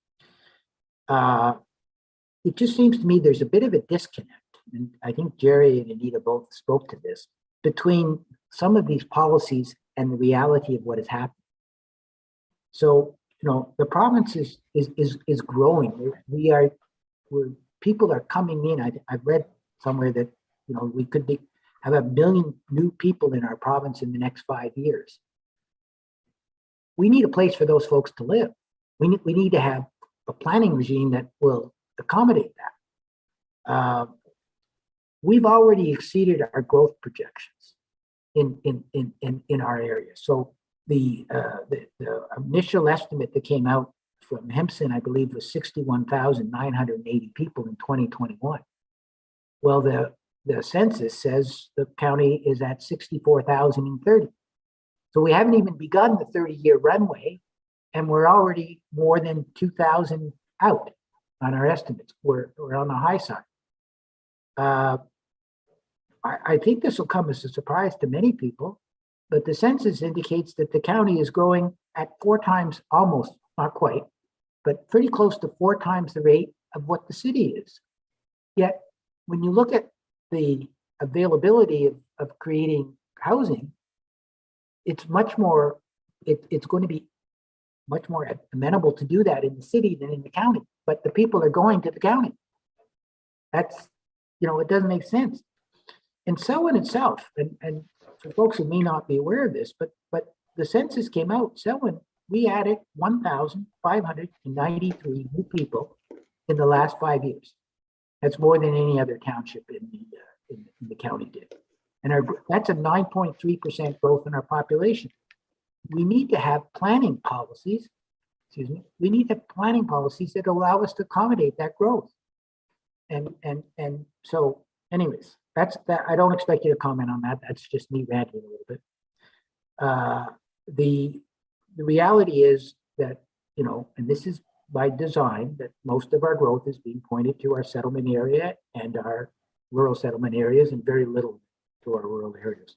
It just seems to me there's a bit of a disconnect, and I think Jerry and Anita both spoke to this, between some of these policies and the reality of what is happening. So, the province is growing. People are coming in. I've read somewhere that, we could have 1 million new people in our province in the next 5 years. We need a place for those folks to live. We need to have a planning regime that will accommodate that. We've already exceeded our growth projections in our area. So the initial estimate that came out from Hempson, I believe, was 61,980 people in 2021. Well, the census says the county is at 64,030. So we haven't even begun the 30-year runway, and we're already more than 2,000 out on our estimates. We're on the high side. I think this will come as a surprise to many people, but the census indicates that the county is growing at 4 times, almost, not quite, but pretty close to 4 times the rate of what the city is. Yet, when you look at the availability of creating housing, it's much more, it's going to be much more amenable to do that in the city than in the county, but the people are going to the county. That's, it doesn't make sense. And Selwyn itself, and for folks who may not be aware of this, but the census came out, Selwyn, we added 1,593 new people in the last 5 years. That's more than any other township in the county did. And that's a 9.3% growth in our population. We need to have planning policies, we need to have planning policies that allow us to accommodate that growth. And so anyways, that's that. I don't expect you to comment on that. That's just me ranting a little bit. The reality is that, and this is by design, that most of our growth is being pointed to our settlement area and our rural settlement areas, and very little to our rural areas.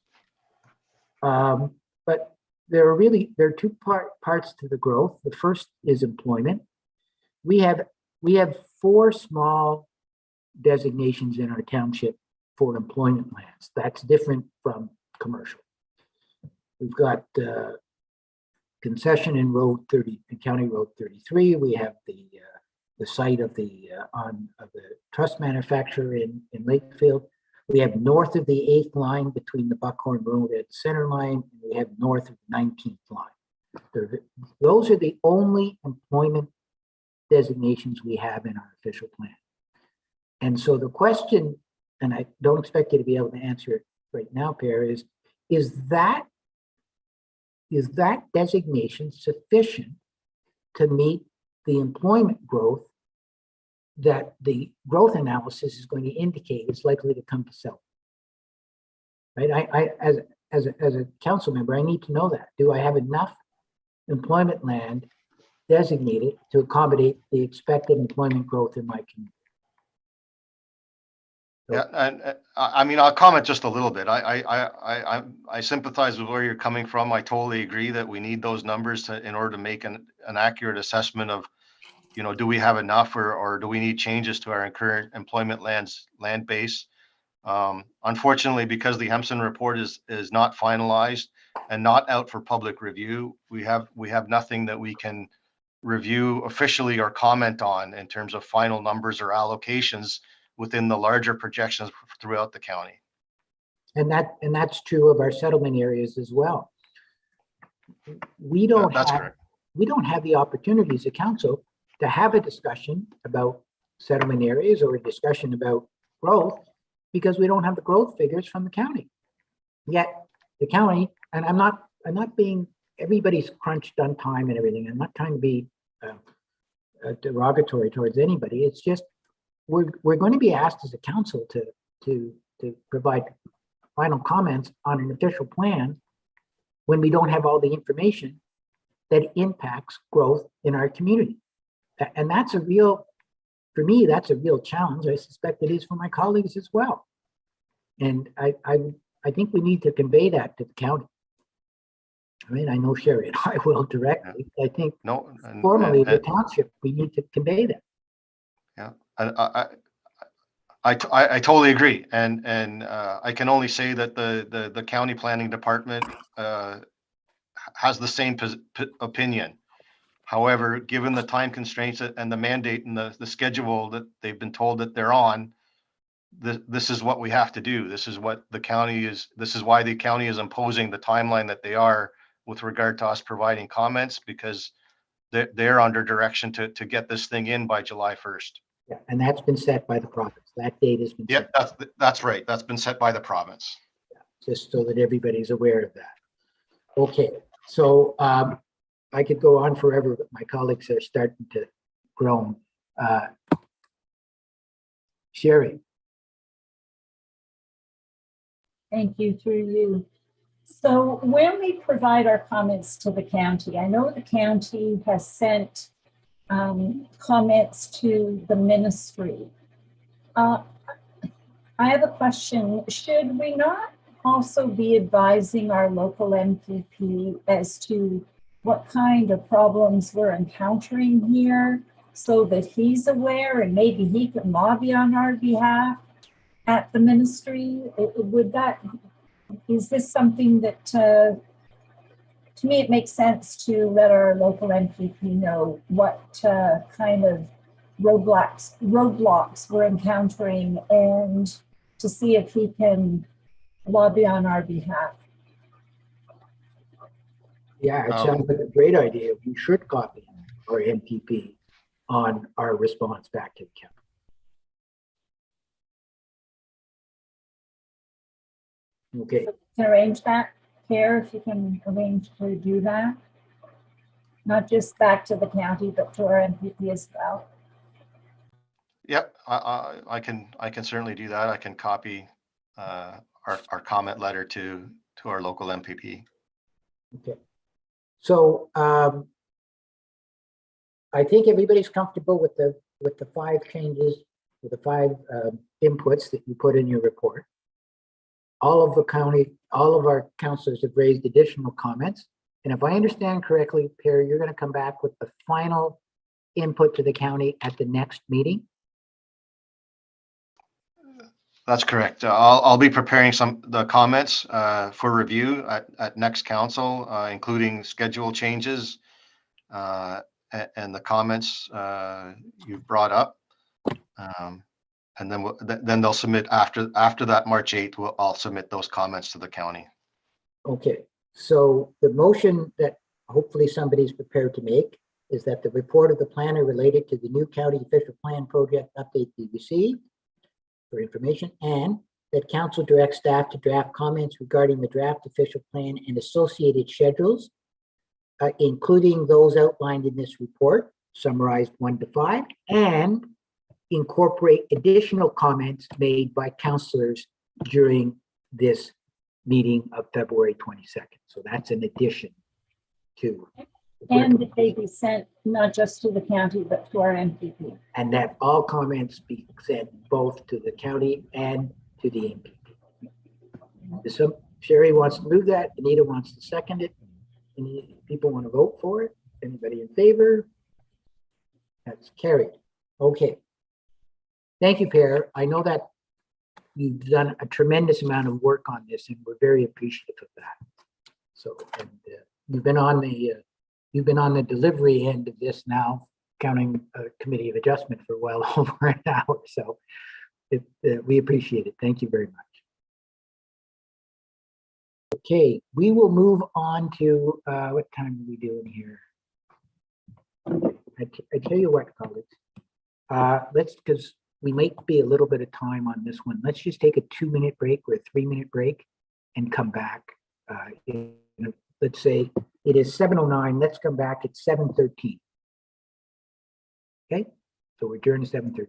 But there are 2 parts to the growth. The first is employment. We have 4 small designations in our township for employment lands. That's different from commercial. We've got concession in County Road 33. We have the site of the truss manufacturer in Lakefield. We have north of the 8th line between the Buckhorn Road and center line, and we have north of the 19th line. Those are the only employment designations we have in our official plan. And so the question, and I don't expect you to be able to answer it right now, Per, is that designation sufficient to meet the employment growth that the growth analysis is going to indicate is likely to come to Selwyn? Right? As a council member, I need to know that. Do I have enough employment land designated to accommodate the expected employment growth in my community? Yeah, and I mean, I'll comment just a little bit. I sympathize with where you're coming from. I totally agree that we need those numbers in order to make an accurate assessment of, do we have enough, or do we need changes to our current employment land base? Unfortunately, because the Hempson report is not finalized and not out for public review, we have nothing that we can review officially or comment on in terms of final numbers or allocations within the larger projections throughout the county. And that's true of our settlement areas as well. We don't have the opportunity as a council to have a discussion about settlement areas or a discussion about growth, because we don't have the growth figures from the county. Yet the county, and I'm not being, everybody's crunched on time and everything. I'm not trying to be derogatory towards anybody. It's just, we're going to be asked as a council to provide final comments on an official plan when we don't have all the information that impacts growth in our community. And that's a real for me, that's a real challenge. I suspect it is for my colleagues as well. And I think we need to convey that to the county. I mean, I know Sherry and I will directly. I think formally the township, we need to convey that. Yeah, I totally agree, and I can only say that the county planning department has the same opinion. However, given the time constraints and the mandate and the schedule that they've been told that they're on, this is what we have to do. This is what the county is. This is why the county is imposing the timeline that they are with regard to us providing comments, because they're under direction to get this thing in by July 1st. Yeah, and that's been set by the province. That date has been set. Yeah, that's right. That's been set by the province. Yeah, just so that everybody's aware of that. Okay, so I could go on forever, but my colleagues are starting to groan. Sherry. Thank you, through you. So when we provide our comments to the county, I know the county has sent comments to the ministry. I have a question. Should we not also be advising our local MPP as to what kind of problems we're encountering here so that he's aware and maybe he can lobby on our behalf at the ministry? Is this something that, to me, it makes sense to let our local MPP know what kind of roadblocks we're encountering and to see if he can lobby on our behalf. Yeah, it sounds like a great idea. We should copy our MPP on our response back to the county. Okay. Can arrange that, Care, if you can arrange to do that. Not just back to the county, but to our MPP as well. Yep, I can certainly do that. I can copy our comment letter to our local MPP. Okay. So I think everybody's comfortable with the 5 changes, with the 5 inputs that you put in your report. All of our councillors have raised additional comments. And if I understand correctly, Perry, you're going to come back with the final input to the county at the next meeting? That's correct. I'll be preparing the comments for review at next council, including schedule changes and the comments you've brought up. And then they'll submit after that March 8th. I'll submit those comments to the county. Okay, so the motion that hopefully somebody's prepared to make is that the report of the planner related to the new county official plan project update be received for information, and that council direct staff to draft comments regarding the draft official plan and associated schedules, including those outlined in this report, summarized 1 to 5, and incorporate additional comments made by councillors during this meeting of February 22nd. So that's an addition to. And that they be sent not just to the county, but to our MPP. And that all comments be sent both to the county and to the MPP. So Sherry wants to move that. Anita wants to second it. Any people want to vote for it? Anybody in favor? That's carried. Okay. Thank you, Per. I know that you've done a tremendous amount of work on this, and we're very appreciative of that. So, and you've been on the delivery end of this now, counting a committee of adjustment for well over an hour. So, we appreciate it. Thank you very much. Okay, we will move on to what time are we doing here? I tell you what, colleagues, because we might be a little bit of time on this one. Let's just take a 2-minute break or a 3-minute break and come back. Let's say it is 7:09. Let's come back at 7:13. Okay, so we're adjourned at 7:13.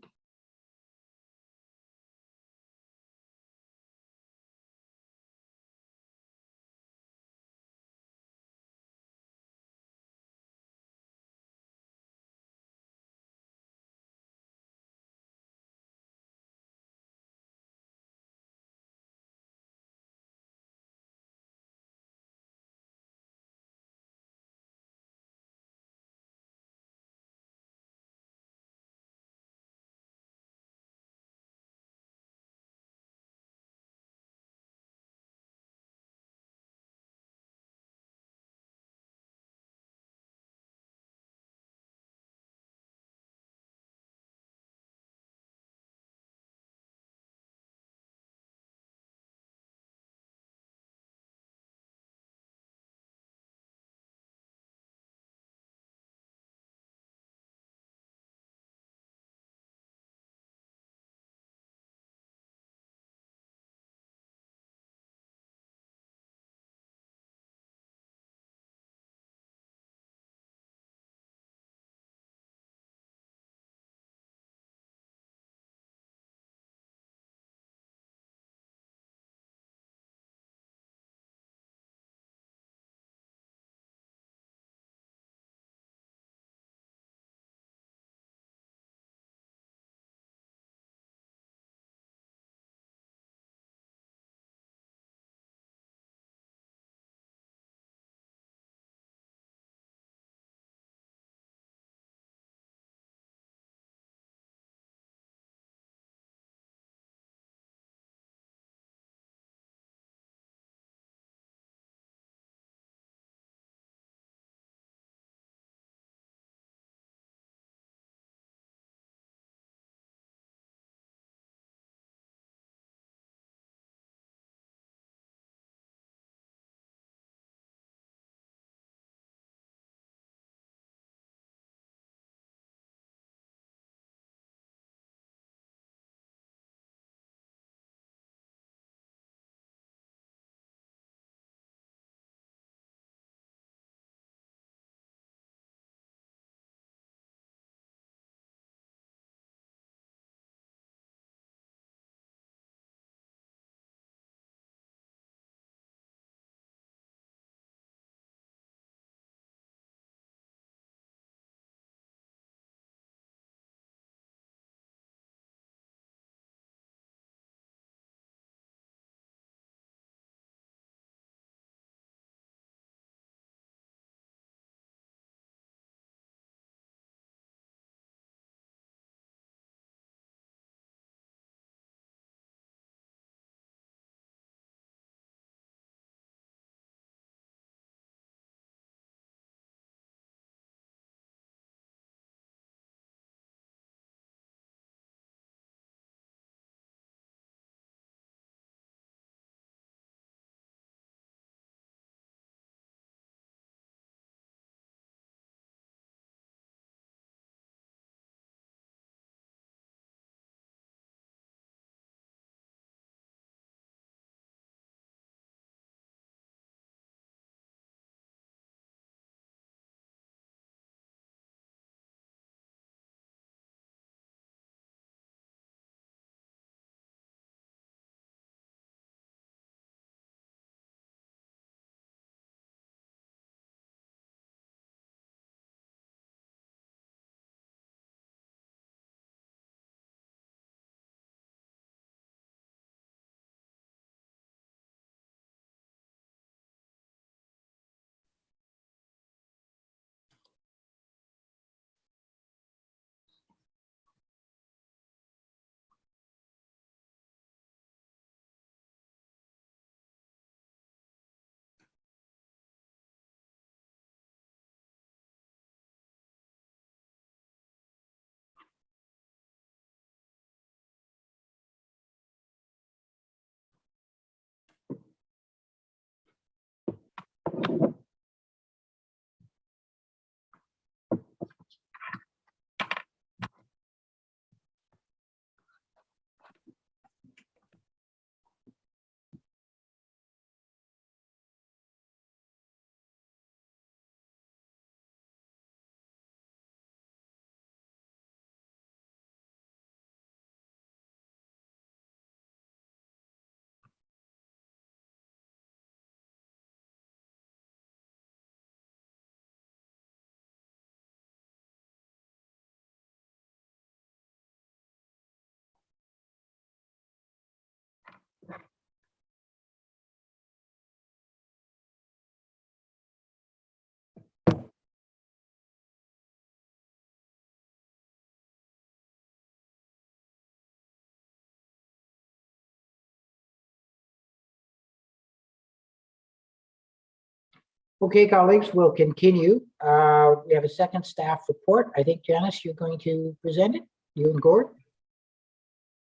Okay, colleagues, we'll continue. We have a second staff report. I think, Janice, you're going to present it, you and Gord.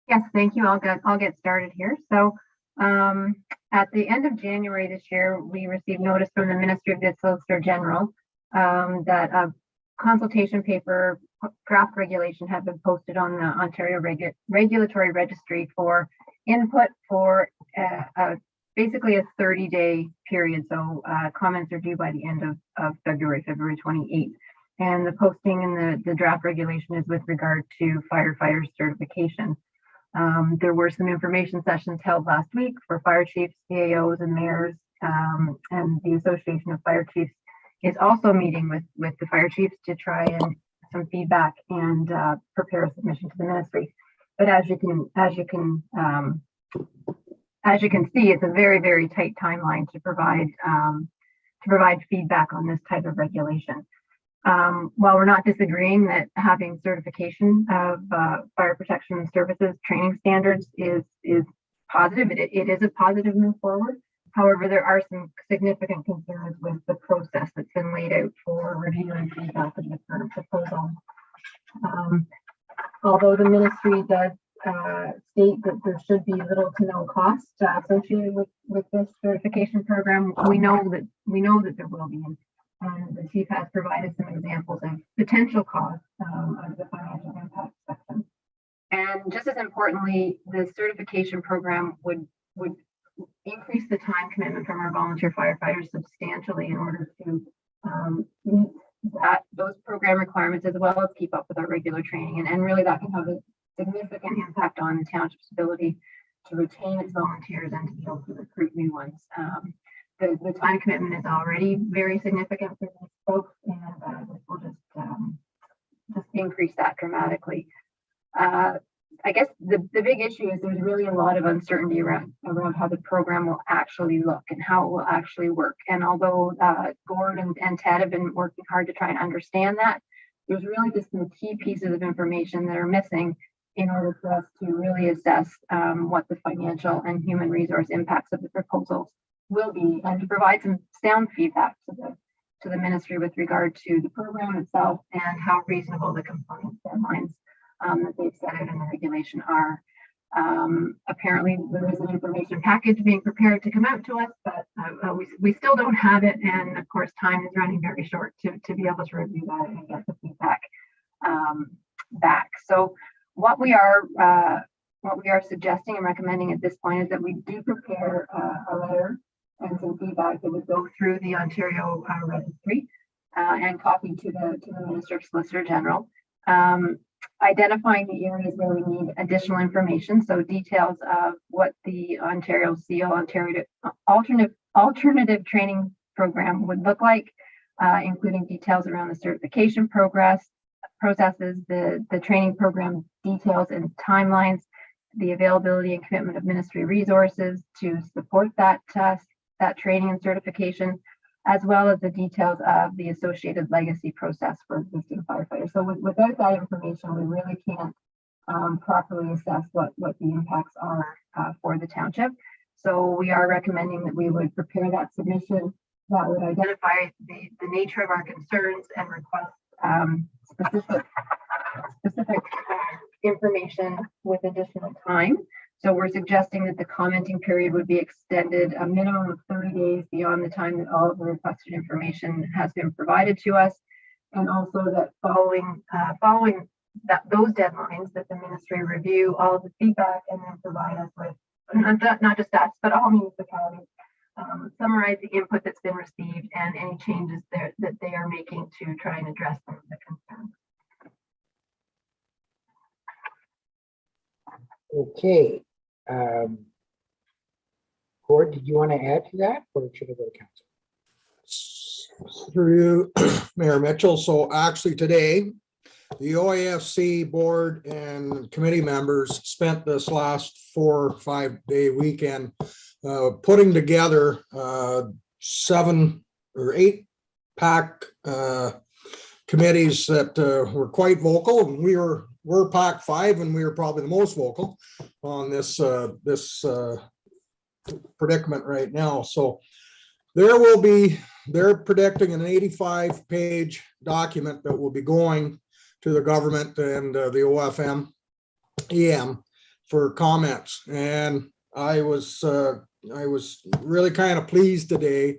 Yes, thank you. I'll get started here. So at the end of January this year, we received notice from the Ministry of the Solicitor General that a consultation paper draft regulation had been posted on the Ontario Regulatory Registry for input for basically a 30-day period. So comments are due by the end of February 28th. And the posting in the draft regulation is with regard to firefighter certification. There were some information sessions held last week for fire chiefs, CAOs, and mayors, and the Association of Fire Chiefs is also meeting with the fire chiefs to try and some feedback and prepare a submission to the ministry. But as you can see, it's a very, very tight timeline to provide feedback on this type of regulation. While we're not disagreeing that having certification of fire protection services training standards is positive, it is a positive move forward. However, there are some significant concerns with the process that's been laid out for reviewing feedback of the current proposal. Although the ministry does state that there should be little to no cost associated with this certification program, we know that there will be. And the chief has provided some examples of potential costs of the financial impact section. And just as importantly, the certification program would increase the time commitment from our volunteer firefighters substantially in order to meet those program requirements, as well as keep up with our regular training. And really that can have a significant impact on the township's ability to retain its volunteers and to be able to recruit new ones. The time commitment is already very significant for these folks, and this will just increase that dramatically. I guess the big issue is there's really a lot of uncertainty around how the program will actually look and how it will actually work. And although Gord and Ted have been working hard to try and understand that, there's really just some key pieces of information that are missing in order for us to really assess what the financial and human resource impacts of the proposals will be, and to provide some sound feedback to the ministry with regard to the program itself and how reasonable the compliance deadlines that they've set out in the regulation are. Apparently there is an information package being prepared to come out to us, but we still don't have it, and of course time is running very short to be able to review that and get the feedback back. So what we are suggesting and recommending at this point is that we do prepare a letter and some feedback that would go through the Ontario registry and copy to the Minister of Solicitor General, identifying the areas where we need additional information. So details of what the Ontario CO alternative training program would look like, including details around the certification processes, the training program details and timelines, the availability and commitment of ministry resources to support that training and certification, as well as the details of the associated legacy process for existing firefighters. So without that information, we really can't properly assess what the impacts are for the township. So we are recommending that we would prepare that submission that would identify the nature of our concerns and request specific information with additional time. So we're suggesting that the commenting period would be extended a minimum of 30 days beyond the time that all of the requested information has been provided to us. And also that following those deadlines, that the ministry review all of the feedback and then provide us with, not just us, but all municipalities, summarize the input that's been received and any changes that they are making to try and address some of the concerns. Okay. Gord, did you want to add to that, or should I go to council? Through Mayor Mitchell. So actually today, the OAFC board and committee members spent this last 4 or 5 day weekend putting together 7 or 8 pack committees that were quite vocal. And we're pack 5, and we were probably the most vocal on this predicament right now. So they're predicting an 85-page document that will be going to the government and the OFM EM for comments. And I was really kind of pleased today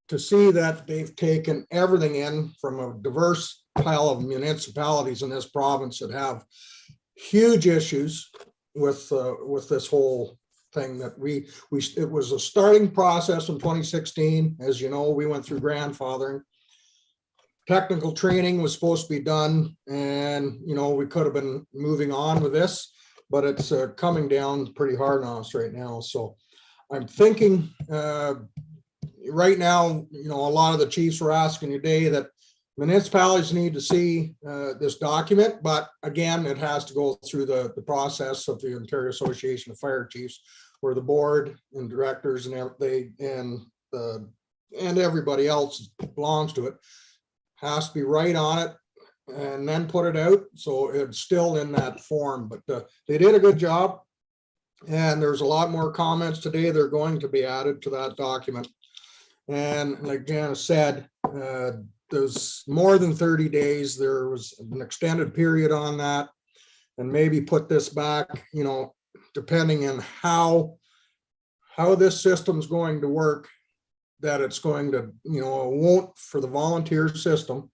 to see that they've taken everything in from a diverse pile of municipalities in this province that have huge issues with this whole thing. That it was a starting process in 2016. As you know, we went through grandfathering. Technical training was supposed to be done, and we could have been moving on with this, but it's coming down pretty hard on us right now. So I'm thinking right now, a lot of the chiefs were asking today that municipalities need to see this document, but again, it has to go through the process of the Ontario Association of Fire Chiefs, where the board and directors and everybody else belongs to it has to be right on it and then put it out. So it's still in that form, but they did a good job. And there's a lot more comments today. They're going to be added to that document. And like Janice said, there's more than 30 days. There was an extended period on that, and maybe put this back, depending on how this system's going to work, that it's going to, it won't, for the volunteer system,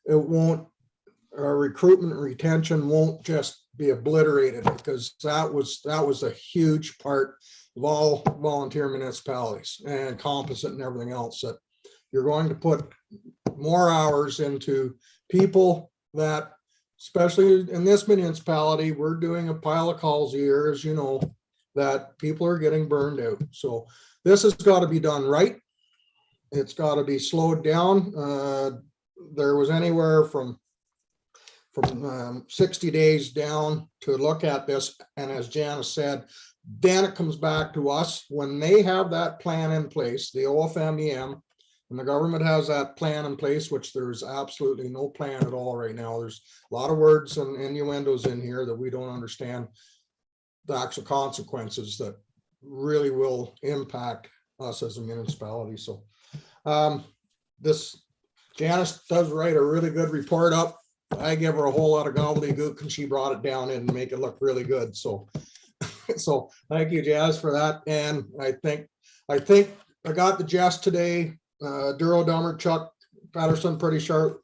it won't, recruitment and retention won't just be obliterated, because that was a huge part of all volunteer municipalities and composite and everything else, that you're going to put more hours into people that, especially in this municipality, we're doing a pile of calls a year, as you know, that people are getting burned out. So this has got to be done right. It's got to be slowed down. There was anywhere from 60 days down to look at this. And as Janice said, then it comes back to us when they have that plan in place, the OFMEM, and the government has that plan in place, which there's absolutely no plan at all right now. There's a lot of words and innuendos in here that we don't understand the actual consequences that really will impact us as a municipality. So Janice does write a really good report up. I give her a whole lot of gobbledygook and she brought it down and make it look really good. So thank you, Jazz, for that. And I think I got the gist today. Duro Dummer, Chuck Patterson, pretty sharp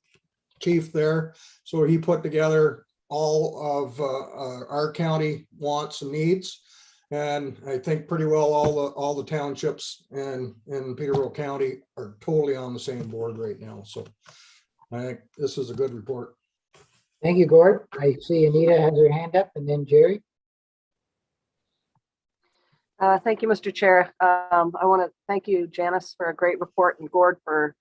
chief there. So he put together all of our county wants and needs. And I think pretty well all the townships in Peterborough County are totally on the same board right now. So I think this is a good report. Thank you, Gord. I see Anita has her hand up, and then Jerry. Thank you, Mr. Chair. I want to thank you, Janice, for a great report, and Gord for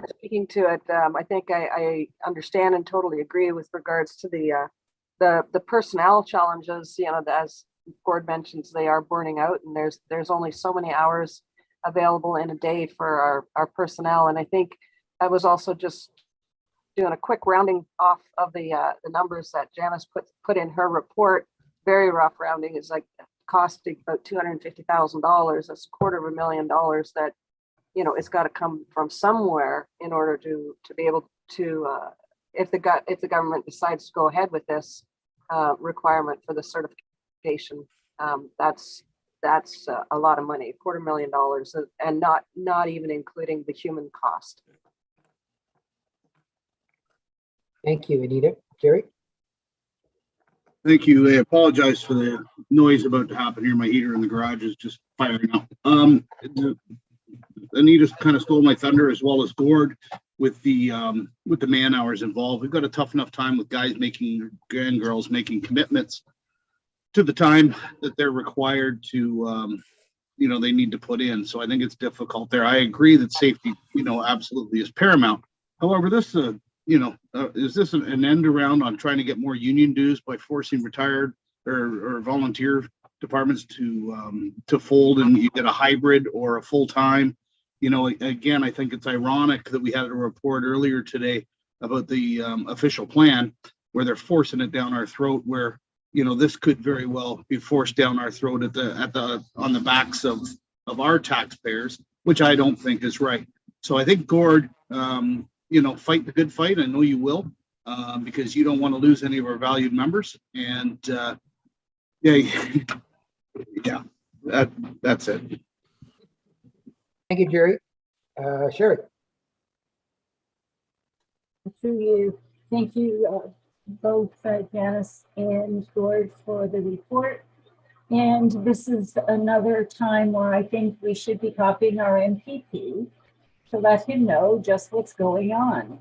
speaking to it. I think I understand and totally agree with regards to the personnel challenges. As Gord mentions, they are burning out, and there's only so many hours available in a day for our personnel. And I think I was also just doing a quick rounding off of the numbers that Janice put in her report. Very rough rounding is like costing about $250,000. That's $250,000 that it's got to come from somewhere in order to be able to if the government decides to go ahead with this requirement for the certification. That's a lot of money, $250,000, and not even including the human cost. Thank you, Anita. Jerry? Thank you. I apologize for the noise about to happen here. My heater in the garage is just firing up. Anita kind of stole my thunder, as well as Gord, with the man hours involved. We've got a tough enough time with guys and girls making commitments to the time that they're required to, they need to put in. So I think it's difficult there. I agree that safety, absolutely is paramount. However, this is this an end around on trying to get more union dues by forcing retired or volunteer departments to fold, and you get a hybrid or a full-time? Again, I think it's ironic that we had a report earlier today about the official plan where they're forcing it down our throat, where this could very well be forced down our throat on the backs of our taxpayers, which I don't think is right. So I think, Gord, fight the good fight. I know you will, because you don't want to lose any of our valued members. And yeah, that's it. Thank you, Jerry. Sherry. Thank you, both Janice and George, for the report. And this is another time where I think we should be copying our MPP to let him know just what's going on.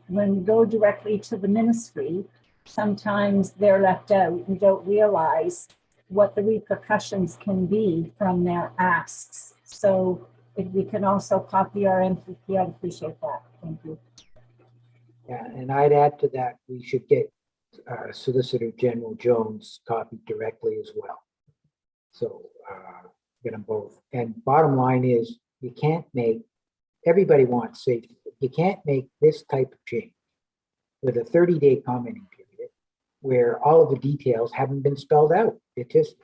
When we go directly to the ministry, sometimes they're left out and don't realize what the repercussions can be from their asks. So if we can also copy our MPP, I'd appreciate that. Thank you. Yeah, and I'd add to that, we should get Solicitor General Jones copied directly as well. So get them both. And bottom line is, you can't make, everybody wants safety. You can't make this type of change with a 30-day commenting period where all of the details haven't been spelled out. It just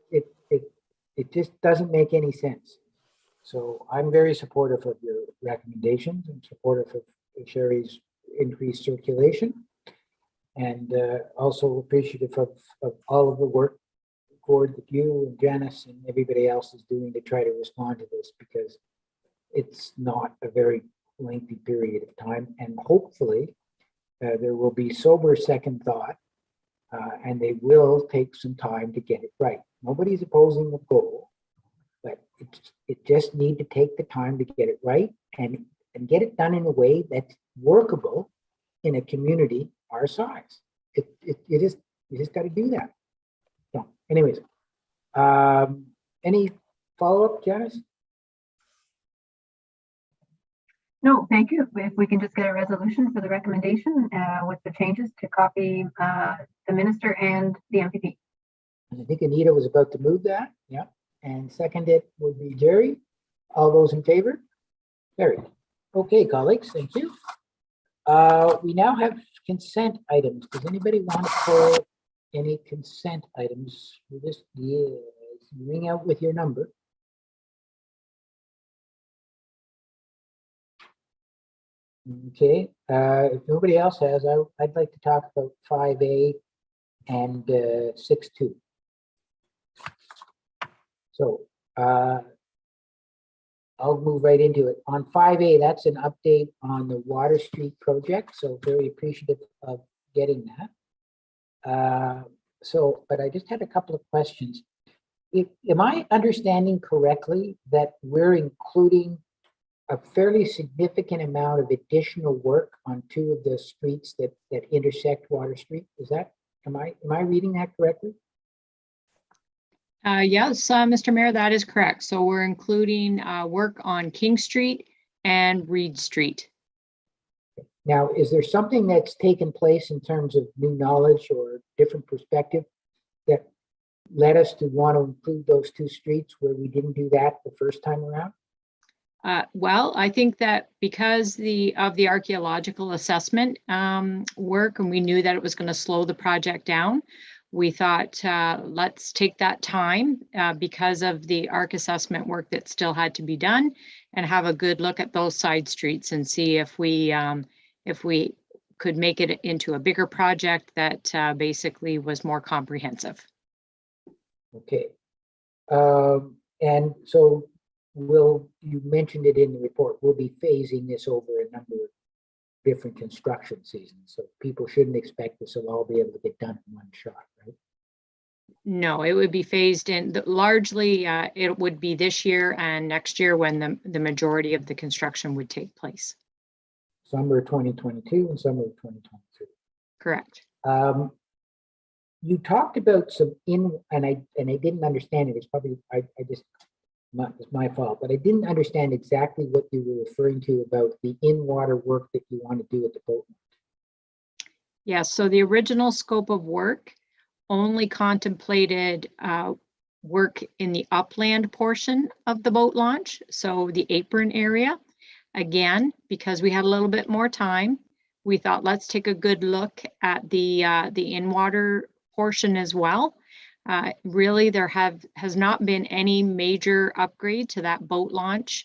doesn't make any sense. So I'm very supportive of your recommendations and supportive of Sherry's increased circulation, and also appreciative of all of the work, Gord, that you and Janice and everybody else is doing to try to respond to this, because it's not a very lengthy period of time, and hopefully there will be sober second thought, and they will take some time to get it right. Nobody's opposing the goal, but it just need to take the time to get it right and get it done in a way that's workable in a community our size. You just got to do that. So anyways, any follow-up, Janice? No, thank you. If we can just get a resolution for the recommendation with the changes to copy the minister and the MPP. I think Anita was about to move that. Yeah. And second it would be Jerry. All those in favor? Carried. Okay, colleagues, thank you. We now have consent items. Does anybody want to call any consent items? You just ring out with your number. Okay, if nobody else has, I'd like to talk about 5A and 6.2. So I'll move right into it. On 5A, that's an update on the Water Street project. So very appreciative of getting that. But I just had a couple of questions. Am I understanding correctly that we're including a fairly significant amount of additional work on two of the streets that intersect Water Street? Is that, am I reading that correctly? Yes, Mr. Mayor, that is correct. So we're including work on King Street and Reed Street. Now, is there something that's taken place in terms of new knowledge or different perspective that led us to want to include those two streets where we didn't do that the first time around? Well, I think that because of the archaeological assessment work, and we knew that it was going to slow the project down, we thought, let's take that time because of the ARC assessment work that still had to be done, and have a good look at those side streets and see if we could make it into a bigger project that basically was more comprehensive. Okay. And so you mentioned it in the report, we'll be phasing this over a number of different construction seasons. So people shouldn't expect this will all be able to get done in one shot, right? No, it would be phased in. Largely, it would be this year and next year when the majority of the construction would take place. Summer 2022 and summer 2023. Correct. You talked about some and I didn't understand it. It's probably it's my fault, but I didn't understand exactly what you were referring to about the in-water work that you want to do at the boat launch. Yeah, so the original scope of work only contemplated work in the upland portion of the boat launch, so the apron area. Again, because we had a little bit more time, we thought let's take a good look at the in-water portion as well. Really, there has not been any major upgrade to that boat launch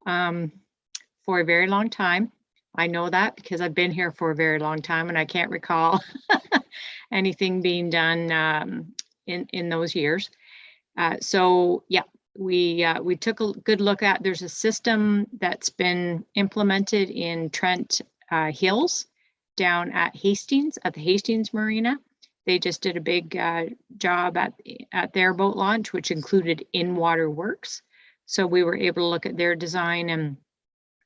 for a very long time. I know that because I've been here for a very long time and I can't recall anything being done in those years. So yeah, we took a good look at, there's a system that's been implemented in Trent Hills down at Hastings, at the Hastings Marina. They just did a big job at their boat launch, which included in-water works. So we were able to look at their design, and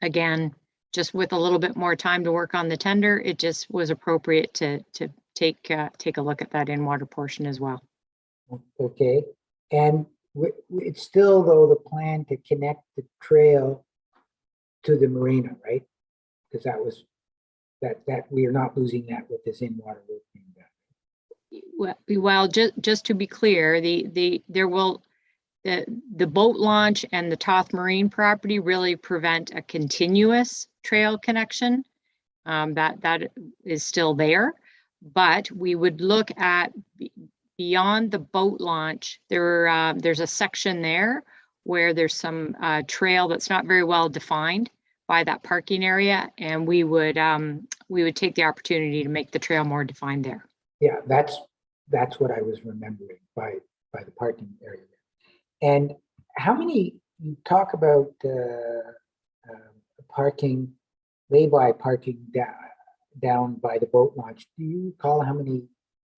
again, just with a little bit more time to work on the tender, it just was appropriate to take a look at that in-water portion as well. Okay, and it's still though the plan to connect the trail to the marina, right? Because that was that we are not losing that with this in-water work being done. Well, just to be clear, the boat launch and the Toth Marine property really prevent a continuous trail connection. That is still there, but we would look at beyond the boat launch. There's a section there where there's some trail that's not very well defined by that parking area, and we would take the opportunity to make the trail more defined there. Yeah, that's what I was remembering by the parking area. And how many, you talk about parking, lay-by parking down by the boat launch. Do you recall how many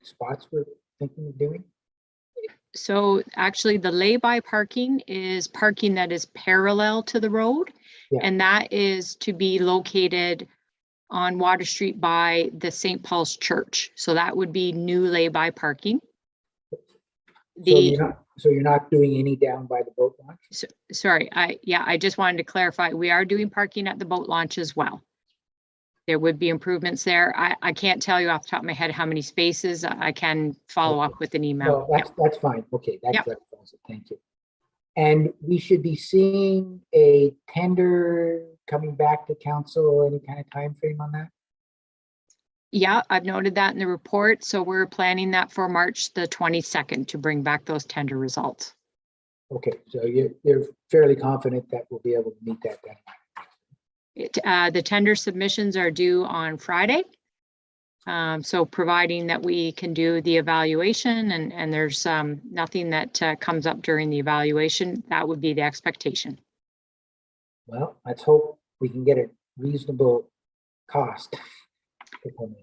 spots we're thinking of doing? So actually the lay-by parking is parking that is parallel to the road. Yeah. And that is to be located on Water Street by the St. Paul's Church. So that would be new lay-by parking. So you're not doing any down by the boat launch? Sorry, I just wanted to clarify. We are doing parking at the boat launch as well. There would be improvements there. I can't tell you off the top of my head how many spaces. I can follow up with an email. No, that's fine. Okay, that clarifies it. Thank you. And we should be seeing a tender coming back to council, any kind of time frame on that? Yeah, I've noted that in the report. So we're planning that for March the 22nd to bring back those tender results. Okay, so you're fairly confident that we'll be able to meet that deadline? The tender submissions are due on Friday. So providing that we can do the evaluation and there's nothing that comes up during the evaluation, that would be the expectation. Well, let's hope we can get a reasonable cost.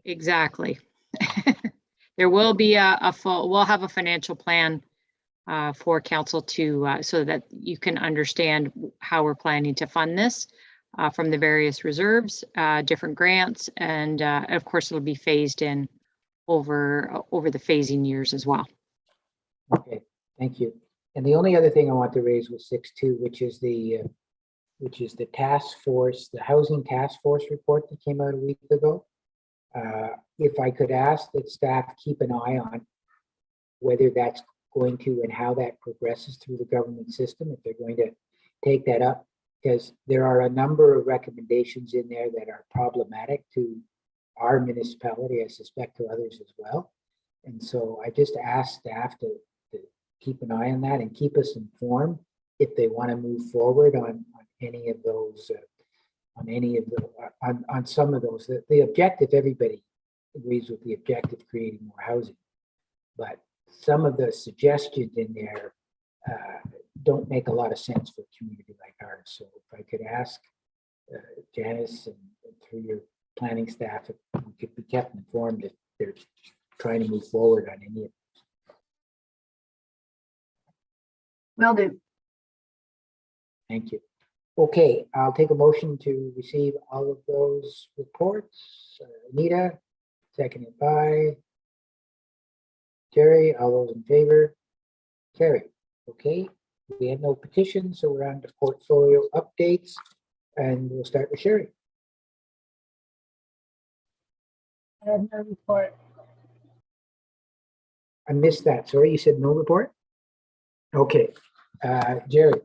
Exactly. There will be we'll have a financial plan for council to so that you can understand how we're planning to fund this from the various reserves, different grants, and of course it'll be phased in over the phasing years as well. Okay, thank you. And the only other thing I want to raise was 6.2, which is the task force, the housing task force report that came out a week ago. If I could ask that staff keep an eye on whether that's going to and how that progresses through the government system, if they're going to take that up, because there are a number of recommendations in there that are problematic to our municipality, I suspect to others as well. And so I just ask staff to keep an eye on that and keep us informed if they want to move forward on any of those, on some of those. The objective, everybody agrees with the objective, creating more housing, but some of the suggestions in there don't make a lot of sense for a community like ours. So if I could ask Janice and through your planning staff, if we could be kept informed if they're trying to move forward on any of this. Will do. Thank you. Okay, I'll take a motion to receive all of those reports. Anita, seconded by Jerry. All those in favor? Carry. Okay, we have no petitions, so we're on to portfolio updates, and we'll start with Sherry. I have no report. I missed that. Sorry, you said no report? Okay, Jerry.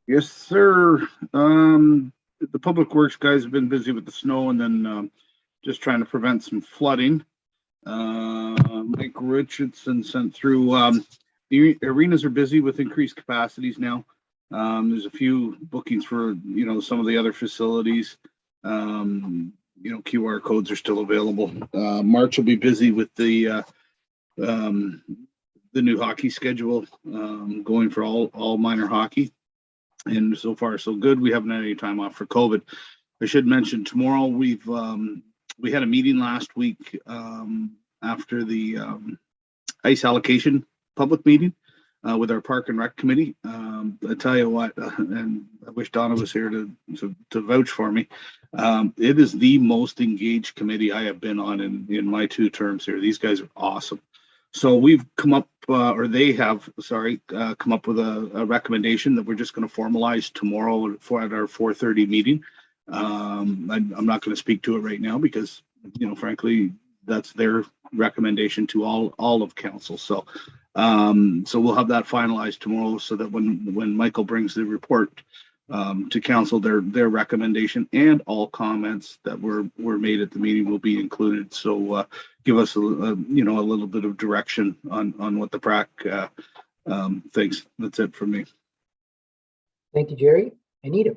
Yes, sir. The public works guys have been busy with the snow and then just trying to prevent some flooding. Mike Richardson sent through the The arenas are busy with increased capacities now. There's a few bookings for, some of the other facilities. QR codes are still available. March will be busy with the new hockey schedule, going for all minor hockey. And so far so good. We haven't had any time off for COVID. I should mention tomorrow we had a meeting last week after the ice allocation public meeting with our Park and Rec committee. I tell you what, and I wish Donna was here to vouch for me. It is the most engaged committee I have been on in my 2 terms here. These guys are awesome. So we've come up, or they have, come up with a recommendation that we're just going to formalize tomorrow at our 4:30 meeting. I'm not going to speak to it right now because, frankly, that's their recommendation to all of council. So we'll have that finalized tomorrow so that when Michael brings the report to council, their recommendation and all comments that were made at the meeting will be included. So give us a little bit of direction on what the PRAC thinks. That's it for me. Thank you, Jerry. Anita.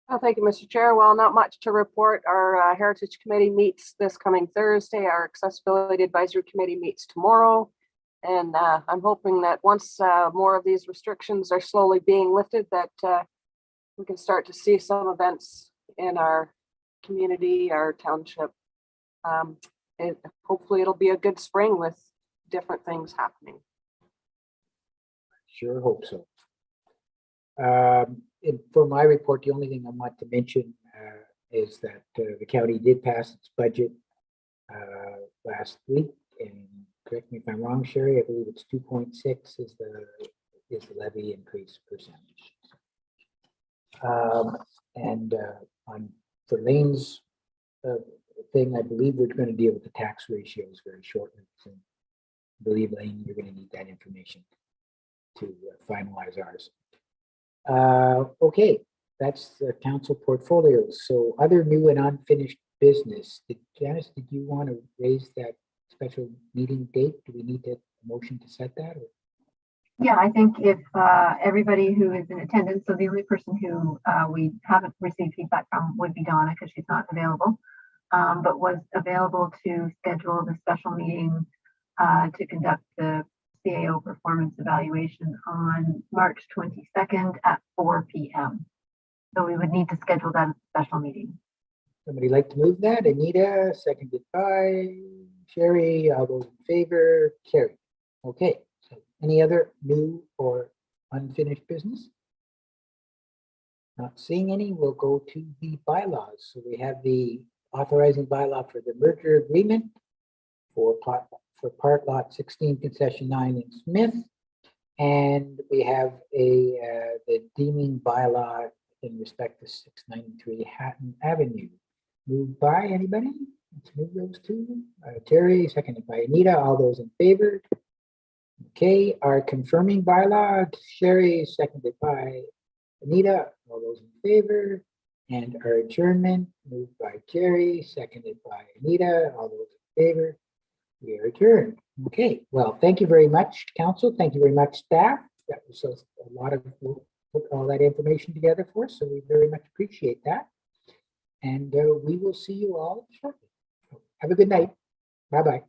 Oh, thank you, Mr. Chair. Well, not much to report. Our Heritage Committee meets this coming Thursday. Our Accessibility Advisory Committee meets tomorrow. And I'm hoping that once more of these restrictions are slowly being lifted, that we can start to see some events in our community, our township. Hopefully it'll be a good spring with different things happening. Sure hope so. For my report, the only thing I want to mention is that the county did pass its budget last week, and correct me if I'm wrong, Sherry, I believe it's 2.6 is the levy increase percentage. For Lane's thing, I believe we're going to deal with the tax ratios very shortly. So I believe, Lane, you're going to need that information to finalize ours. Okay, that's the council portfolios. So other new and unfinished business. Janice, did you want to raise that special meeting date? Do we need a motion to set that? Or? Yeah, I think if everybody who is in attendance, so the only person who we haven't received feedback from would be Donna because she's not available, but was available to schedule the special meeting to conduct the CAO performance evaluation on March 22nd at 4 p.m. So we would need to schedule that special meeting. Somebody like to move that? Anita, seconded by Sherry. All those in favor? Carry. Okay. So any other new or unfinished business? Not seeing any. We'll go to the bylaws. So we have the authorizing bylaw for the merger agreement for Park Lot 16, Concession 9 in Smith. And we have the deeming bylaw in respect to 693 Hatton Avenue. Moved by anybody? Let's move those two. Terry, seconded by Anita. All those in favor? Okay, our confirming bylaw, Sherry, seconded by Anita. All those in favor? And our adjournment, moved by Jerry, seconded by Anita. All those in favor? We are adjourned. Okay, well, thank you very much, council. Thank you very much, staff. That was a lot of, put all that information together for us, so we very much appreciate that. And we will see you all shortly. Have a good night. Bye-bye.